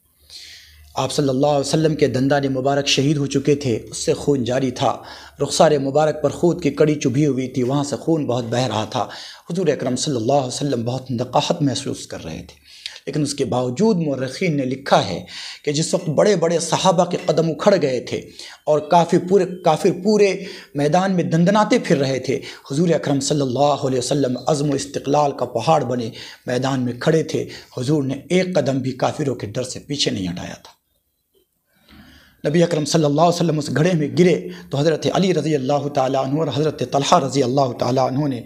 آپ صلی اللہ علیہ وسلم کے دندان مبارک شہید ہو چکے تھے، اس سے خون جاری تھا، رخسار مبارک پر خود کی کڑی چبھی ہوئی تھی، وہاں سے خون بہت بہہ رہا تھا۔ حضور اکرم صلی اللہ علیہ وسلم بہت نقاہت محسوس کر رہے تھے، لیکن اس کے باوجود مورخین نے لکھا ہے کہ جس وقت بڑے بڑے صحابہ کے قدم اکھڑ گئے تھے اور کافر پورے میدان میں دندناتے پھر رہے تھے، حضور اکرم صلی اللہ علیہ وسلم عزم و استقلال کا پہاڑ بنے میدان میں کھڑے تھے۔ حضور نے ایک قدم بھی کافروں کے ڈر سے پیچھے نہیں ہٹایا تھا۔ نبی اکرم صلی اللہ علیہ وسلم اس گڑھے میں گرے تو حضرت علی رضی اللہ تعالیٰ عنہ اور حضرت طلحہ رضی اللہ تعالیٰ عنہ نے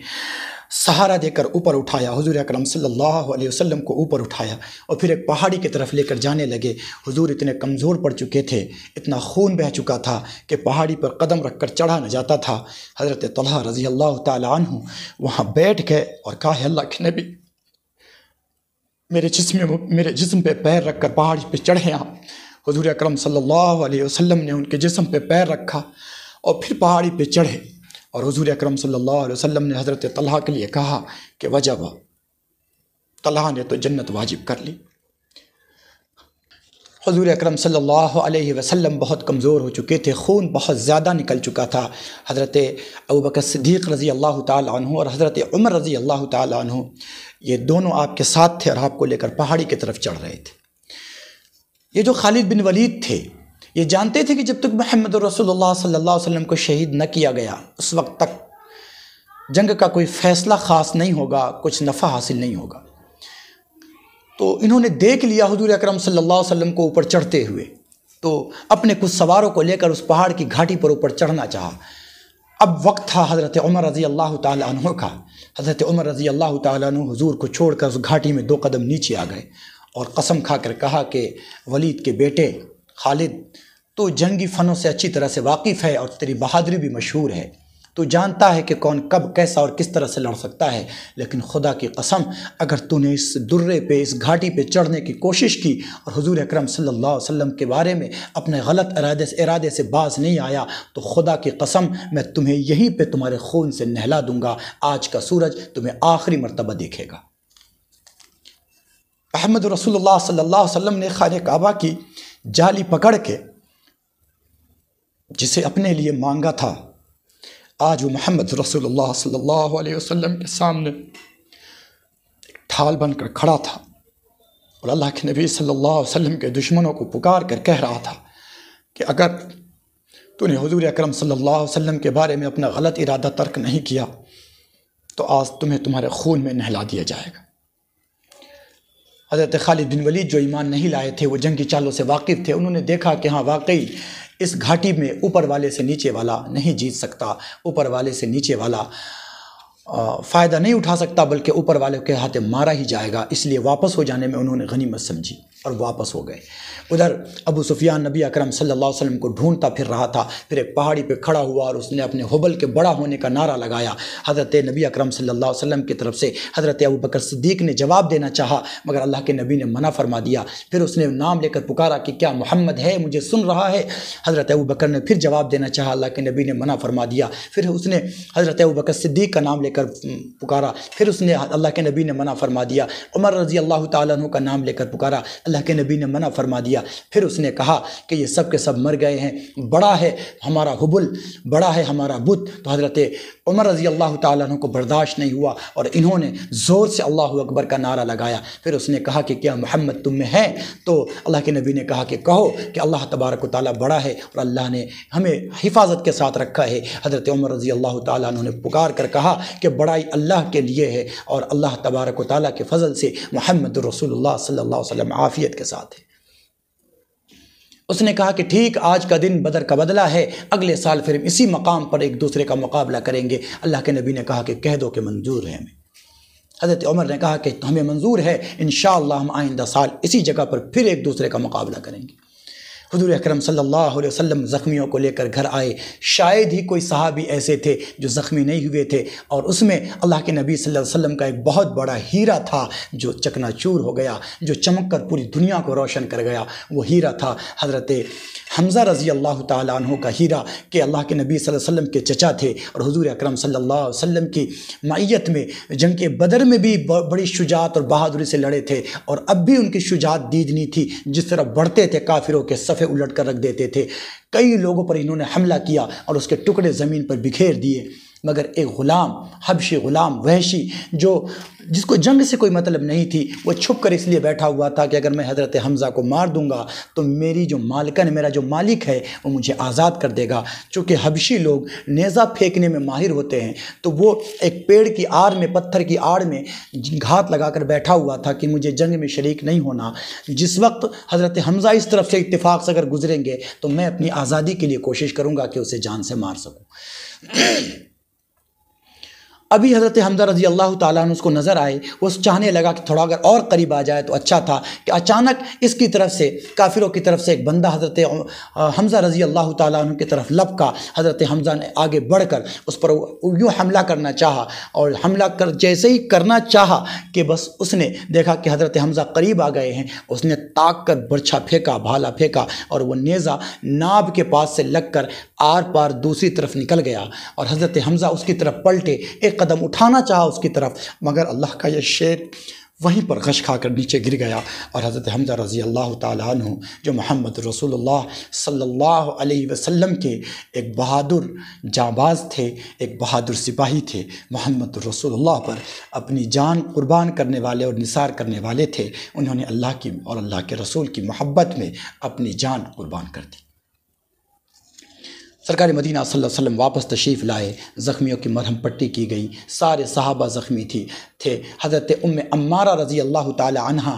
سہارا دے کر اوپر اٹھایا، حضور اکرم صلی اللہ علیہ وسلم کو اوپر اٹھایا، اور پھر ایک پہاڑی کی طرف لے کر جانے لگے۔ حضور اتنے کمزور پڑ چکے تھے، اتنا خون بہہ چکا تھا کہ پہاڑی پر قدم رکھ کر چڑھا نہ جاتا تھا۔ حضرت طلحہ رضی اللہ تعالیٰ عنہ وہاں بیٹھ گئے اور کہا، اللہ کے نبی، میرے جسم پہ پیر رکھ کر پہاڑی پہ چڑھے آپ۔ حضور اکرم صلی اللہ علیہ وسلم نے ان کے جسم پہ پیر رکھا اور پھر پہاڑی پہ چڑھے، اور حضور اکرم صلی اللہ علیہ وسلم نے حضرت طلحہ کے لیے کہا کہ وجب، طلحہ نے تو جنت واجب کر لی۔ حضور اکرم صلی اللہ علیہ وسلم بہت کمزور ہو چکے تھے، خون بہت زیادہ نکل چکا تھا۔ حضرت ابوبکر صدیق رضی اللہ تعالی عنہ اور حضرت عمر رضی اللہ تعالی عنہ یہ دونوں آپ کے ساتھ تھے اور آپ کو لے کر پہاڑی کی طرف چڑھ رہے تھے۔ یہ جو خالد بن ولید تھے، یہ جانتے تھے کہ جب تک محمد رسول اللہ صلی اللہ علیہ وسلم کو شہید نہ کیا گیا اس وقت تک جنگ کا کوئی فیصلہ خاص نہیں ہوگا، کچھ نفع حاصل نہیں ہوگا۔ تو انہوں نے دیکھ لیا حضور اکرم صلی اللہ علیہ وسلم کو اوپر چڑھتے ہوئے، تو اپنے کچھ سواروں کو لے کر اس پہاڑ کی گھاٹی پر اوپر چڑھنا چاہا۔ اب وقت تھا حضرت عمر رضی اللہ تعالی عنہ کا۔ حضرت عمر رضی اللہ تعالی عنہ حضور کو چھوڑ کر اس گھاٹی میں 2 قدم نیچے آ گئے اور قسم کھا کر کہا کہ ولید کے بیٹے خالد، تو جنگی فنوں سے اچھی طرح سے واقف ہے اور تیری بہادری بھی مشہور ہے، تو جانتا ہے کہ کون کب کیسا اور کس طرح سے لڑ سکتا ہے، لیکن خدا کی قسم اگر تو نے اس درے پہ، اس گھاٹی پہ چڑھنے کی کوشش کی اور حضور اکرم صلی اللہ علیہ وسلم کے بارے میں اپنے غلط ارادے سے باز نہیں آیا تو خدا کی قسم میں تمہیں یہیں پہ تمہارے خون سے نہلا دوں گا، آج کا سورج تمہیں آخری مرتبہ دیکھے گا۔ محمد رسول اللہ صلی اللہ علیہ وسلم نے خانہ کعبہ کی جالی پکڑ کے جسے اپنے لیے مانگا تھا، آج وہ محمد رسول اللہ صلی اللہ علیہ وسلم کے سامنے ڈھال بن کر کھڑا تھا، اور اللہ کے نبی صلی اللہ علیہ وسلم کے دشمنوں کو پکار کر کہہ رہا تھا کہ اگر تو نے حضور اکرم صلی اللہ علیہ وسلم کے بارے میں اپنا غلط ارادہ ترک نہیں کیا تو آج تمہیں تمہارے خون میں نہلا دیا جائے گا۔ حضرت خالد بن ولید جو ایمان نہیں لائے تھے، وہ جنگی چالوں سے واقف تھے، انہوں نے دیکھا کہ ہاں واقعی اس گھاٹی میں اوپر والے سے نیچے والا نہیں جیت سکتا، اوپر والے سے نیچے والا فائدہ نہیں اٹھا سکتا، بلکہ اوپر والے کے ہاتھ مارا ہی جائے گا، اس لیے واپس ہو جانے میں انہوں نے غنیمت سمجھی اور واپس ہو گئے۔ ادھر ابو سفیان نبی اکرم صلی اللہ علیہ وسلم کو ڈھونڈتا پھر رہا تھا، پھر ایک پہاڑی پہ کھڑا ہوا اور اس نے اپنے حبل کے بڑا ہونے کا نعرہ لگایا۔ حضرت نبی اکرم صلی اللہ علیہ وسلم کی طرف سے حضرت ابوبکر صدیق نے جواب دینا چاہا، مگر اللہ کے نبی نے منع فرما دیا۔ پھر اس نے نام لے کر پکارا کہ کیا محمد ہے، مجھے سن رہا ہے؟ حضرت ابوبکر نے پھر جواب دینا چاہا، اللہ کے نبی نے منع فرما دیا۔ پھر اس نے حضرت ابوبکر صدیق کا نام لے کر پکارا، پھر اس نے اللہ کے نبی نے منع فرما دیا۔ عمر رضی اللہ تعالیٰ عنہ کا نام لے کر پکارا، اللہ کے نبی نے منع فرما دیا۔ پھر اس نے کہا کہ یہ سب کے سب مر گئے ہیں، بڑا ہے ہمارا حبل، بڑا ہے ہمارا بت۔ تو حضرت عمر رضی اللہ تعالیٰ عنہ کو برداشت نہیں ہوا اور انہوں نے زور سے اللہ اکبر کا نعرہ لگایا۔ پھر اس نے کہا کہ کیا محمد تم میں ہے؟ تو اللہ کے نبی نے کہا کہ کہو کہ اللہ تبارک و تعالیٰ بڑا ہے اور اللہ نے ہمیں حفاظت کے ساتھ رکھا ہے۔ حضرت عمر رضی اللہ تعالیٰ عنہ نے پکار کر کہا کہ بڑائی اللہ کے لیے ہے اور اللہ تبارک و تعالیٰ کے فضل سے محمد رسول اللہ صلی اللہ علیہ وسلم عافیت کے ساتھ ہے۔ اس نے کہا کہ ٹھیک، آج کا دن بدر کا بدلہ ہے، اگلے سال پھر ہم اسی مقام پر ایک دوسرے کا مقابلہ کریں گے۔ اللہ کے نبی نے کہا کہ کہہ دو کہ منظور ہے ہمیں۔ حضرت عمر نے کہا کہ ہمیں منظور ہے، انشاءاللہ ہم آئندہ سال اسی جگہ پر پھر ایک دوسرے کا مقابلہ کریں گے۔ حضور اکرم صلی اللہ علیہ وسلم زخمیوں کو لے کر گھر آئے۔ شاید ہی کوئی صحابی ایسے تھے جو زخمی نہیں ہوئے تھے، اور اس میں اللہ کے نبی صلی اللہ علیہ وسلم کا ایک بہت بڑا ہیرا تھا جو چکنا چور ہو گیا، جو چمک کر پوری دنیا کو روشن کر گیا۔ وہ ہیرا تھا حضرت حمزہ رضی اللہ تعالیٰ عنہ کا ہیرا، کہ اللہ کے نبی صلی اللہ علیہ وسلم کے چچا تھے اور حضور اکرم صلی اللہ علیہ وسلم کی معیت میں جنگ بدر میں بھی بڑی شجاعت اور بہادری سے لڑے تھے، اور اب بھی ان کی شجاعت دیدنی تھی۔ جس طرح بڑھتے تھے کافروں کے صفے الٹ کر رکھ دیتے تھے۔ کئی لوگوں پر انہوں نے حملہ کیا اور اس کے ٹکڑے زمین پر بکھیر دیے، مگر ایک غلام، حبشی غلام وحشی، جس کو جنگ سے کوئی مطلب نہیں تھی، وہ چھپ کر اس لیے بیٹھا ہوا تھا کہ اگر میں حضرت حمزہ کو مار دوں گا تو میری جو مالکن، میرا جو مالک ہے وہ مجھے آزاد کر دے گا۔ چونکہ حبشی لوگ نیزہ پھینکنے میں ماہر ہوتے ہیں، تو وہ ایک پیڑ کی آڑ میں، پتھر کی آڑ میں گھات لگا کر بیٹھا ہوا تھا کہ مجھے جنگ میں شریک نہیں ہونا۔ جس وقت حضرت حمزہ اس طرف سے اتفاق سے اگر گزریں گے تو میں اپنی آزادی کے لیے کوشش کروں گا کہ اسے جان سے مار سکوں۔ ابھی حضرت حمزہ رضی اللہ تعالیٰ عنہ اس کو نظر آئے، وہ چاہنے لگا کہ تھوڑا اگر اور قریب آ جائے تو اچھا تھا، کہ اچانک اس کی طرف سے، کافروں کی طرف سے ایک بندہ حضرت حمزہ رضی اللہ تعالیٰ عنہ کی طرف لپکا۔ حضرت حمزہ نے آگے بڑھ کر اس پر یوں حملہ کرنا چاہا، اور حملہ جیسے ہی کرنا چاہا کہ بس اس نے دیکھا کہ حضرت حمزہ قریب آ گئے ہیں، اس نے تاک کر برچھا پھینکا، بھالا پھینکا، اور وہ نیزہ ناب کے پاس سے لگ کر آر پار دوسری طرف نکل گیا، اور حضرت حمزہ اس کی طرف پلٹے، ایک قدم اٹھانا چاہا اس کی طرف، مگر اللہ کا یہ شیر وہیں پر غش کھا کر نیچے گر گیا۔ اور حضرت حمزہ رضی اللہ تعالیٰ عنہ جو محمد رسول اللہ صلی اللہ علیہ وسلم کے ایک بہادر جانباز تھے، ایک بہادر سپاہی تھے، محمد رسول اللہ پر اپنی جان قربان کرنے والے اور نثار کرنے والے تھے، انہوں نے اللہ کی اور اللہ کے رسول کی محبت میں اپنی جان قربان کر دی۔ سرکار مدینہ صلی اللہ علیہ وسلم واپس تشریف لائے، زخمیوں کی مرہم پٹی کی گئی، سارے صحابہ زخمی تھے۔ حضرت عمارہ رضی اللہ تعالی عنہ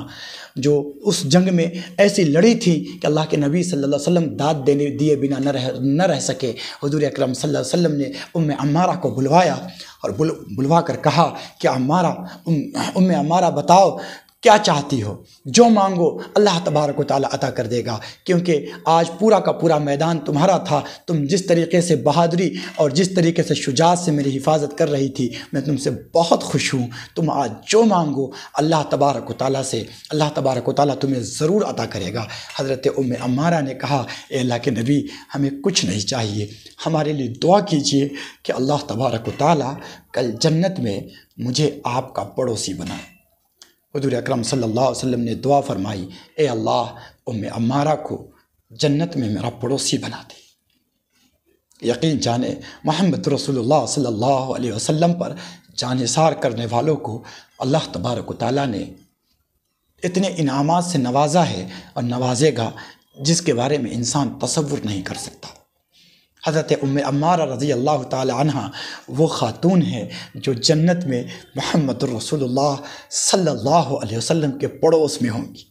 جو اس جنگ میں ایسی لڑی تھی کہ اللہ کے نبی صلی اللہ علیہ وسلم داد دیے بنا نہ رہ سکے۔ حضور اکرم صلی اللہ علیہ وسلم نے عمارہ کو بلوایا اور بلوا کر کہا کہ عمارہ بتاؤ کیا چاہتی ہو، جو مانگو اللہ تبارک و تعالیٰ عطا کر دے گا، کیونکہ آج پورا کا پورا میدان تمہارا تھا، تم جس طریقے سے بہادری اور جس طریقے سے شجاعت سے میری حفاظت کر رہی تھی، میں تم سے بہت خوش ہوں، تم آج جو مانگو اللہ تبارک و تعالیٰ سے، اللہ تبارک و تعالیٰ تمہیں ضرور عطا کرے گا۔ حضرت عمارہ نے کہا، اے اللہ کے نبی، ہمیں کچھ نہیں چاہیے، ہمارے لیے دعا کیجئے کہ اللہ تبارک و تعالیٰ کل جنت میں مجھے آپ کا پڑوسی بنائے۔ حضور اکرم صلی اللہ علیہ وسلم نے دعا فرمائی، اے اللہ عمارہ کو جنت میں میرا پڑوسی بنا دے۔ یقین جانے محمد رسول اللہ صلی اللہ علیہ وسلم پر جان نثار کرنے والوں کو اللہ تبارک و تعالیٰ نے اتنے انعامات سے نوازا ہے اور نوازے گا جس کے بارے میں انسان تصور نہیں کر سکتا۔ حضرت عمارہ رضی اللہ تعالی عنہ وہ خاتون ہے جو جنت میں محمد رسول اللہ صلی اللہ علیہ وسلم کے پڑوس میں ہوں گی۔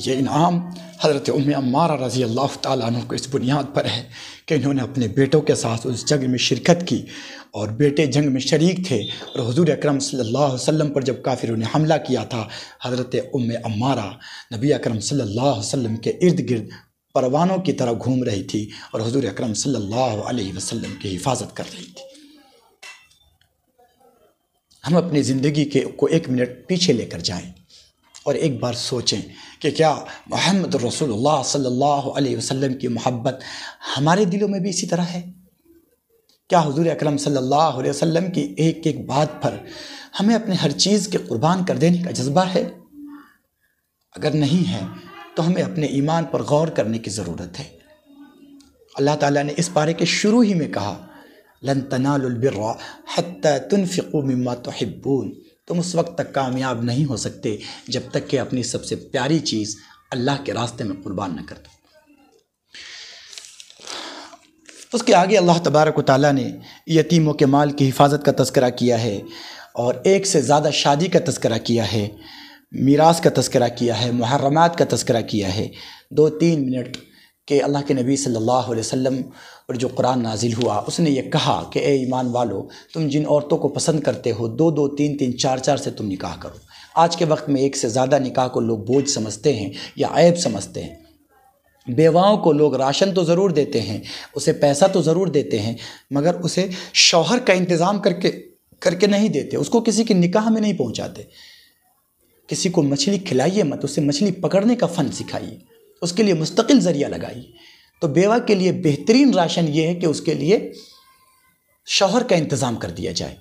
یہ انعام حضرت عمارہ رضی اللہ تعالیٰ عنہ کو اس بنیاد پر ہے کہ انہوں نے اپنے بیٹوں کے ساتھ اس جنگ میں شرکت کی، اور بیٹے جنگ میں شریک تھے، اور حضور اکرم صلی اللہ علیہ وسلم پر جب کافروں نے حملہ کیا تھا، حضرت عمارہ نبی اکرم صلی اللہ علیہ وسلم کے ارد گرد پروانوں کی طرح گھوم رہی تھی اور حضور اکرم صلی اللہ علیہ وسلم کی حفاظت کر رہی تھی۔ ہم اپنی زندگی کو ایک منٹ پیچھے لے کر جائیں اور ایک بار سوچیں کہ کیا محمد رسول اللہ صلی اللہ علیہ وسلم کی محبت ہمارے دلوں میں بھی اسی طرح ہے؟ کیا حضور اکرم صلی اللہ علیہ وسلم کی ایک ایک بات پر ہمیں اپنے ہر چیز کے قربان کر دینے کا جذبہ ہے؟ اگر نہیں ہے تو ہمیں اپنے ایمان پر غور کرنے کی ضرورت ہے۔ اللہ تعالیٰ نے اس پارے کے شروع ہی میں کہا لن تنالوا البر حتی تنفقوا مما تحبون، تم اس وقت تک کامیاب نہیں ہو سکتے جب تک کہ اپنی سب سے پیاری چیز اللہ کے راستے میں قربان نہ کر دو۔ اس کے آگے اللہ تبارک و تعالیٰ نے یتیموں کے مال کی حفاظت کا تذکرہ کیا ہے، اور ایک سے زیادہ شادی کا تذکرہ کیا ہے، میراث کا تذکرہ کیا ہے، محرمات کا تذکرہ کیا ہے۔ 2-3 منٹ کہ اللہ کے نبی صلی اللہ علیہ وسلم پر جو قرآن نازل ہوا، اس نے یہ کہا کہ اے ایمان والو، تم جن عورتوں کو پسند کرتے ہو 2-2 3-3 4-4 سے تم نکاح کرو۔ آج کے وقت میں ایک سے زیادہ نکاح کو لوگ بوجھ سمجھتے ہیں یا عیب سمجھتے ہیں۔ بیواؤں کو لوگ راشن تو ضرور دیتے ہیں، اسے پیسہ تو ضرور دیتے ہیں، مگر اسے شوہر کا انتظام کر کے نہیں دیتے، اس کو کسی کے نکاح میں نہیں پہنچاتے۔ کسی کو مچھلی کھلائیے مت، اسے مچھلی پکڑنے کا فن سکھائیے، اس کے لیے مستقل ذریعہ لگائیے۔ تو بیوہ کے لیے بہترین راشن یہ ہے کہ اس کے لیے شوہر کا انتظام کر دیا جائے۔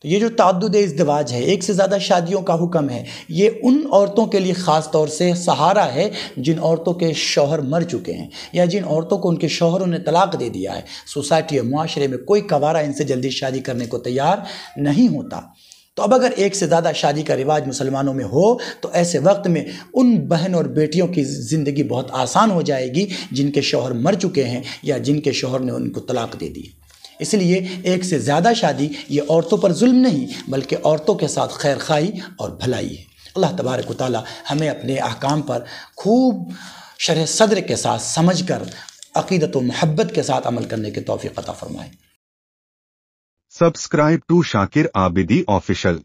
تو یہ جو تعدد ازدواج ہے، ایک سے زیادہ شادیوں کا حکم ہے، یہ ان عورتوں کے لیے خاص طور سے سہارا ہے جن عورتوں کے شوہر مر چکے ہیں، یا جن عورتوں کو ان کے شوہروں نے طلاق دے دیا ہے۔ سوسائٹی اور معاشرے میں کوئی کوارا ان سے جلدی شادی کرنے کو تیار نہیں ہوتا۔ تو اب اگر ایک سے زیادہ شادی کا رواج مسلمانوں میں ہو تو ایسے وقت میں ان بہن اور بیٹیوں کی زندگی بہت آسان ہو جائے گی جن کے شوہر مر چکے ہیں یا جن کے شوہر نے ان کو طلاق دے دی۔ اس لیے ایک سے زیادہ شادی یہ عورتوں پر ظلم نہیں بلکہ عورتوں کے ساتھ خیر خواہی اور بھلائی ہے۔ اللہ تبارک و تعالی ہمیں اپنے احکام پر خوب شرح صدر کے ساتھ سمجھ کر عقیدت و محبت کے ساتھ عمل کرنے کی توفیق عطا فرمائے۔ Subscribe to Shakir Abidi Official.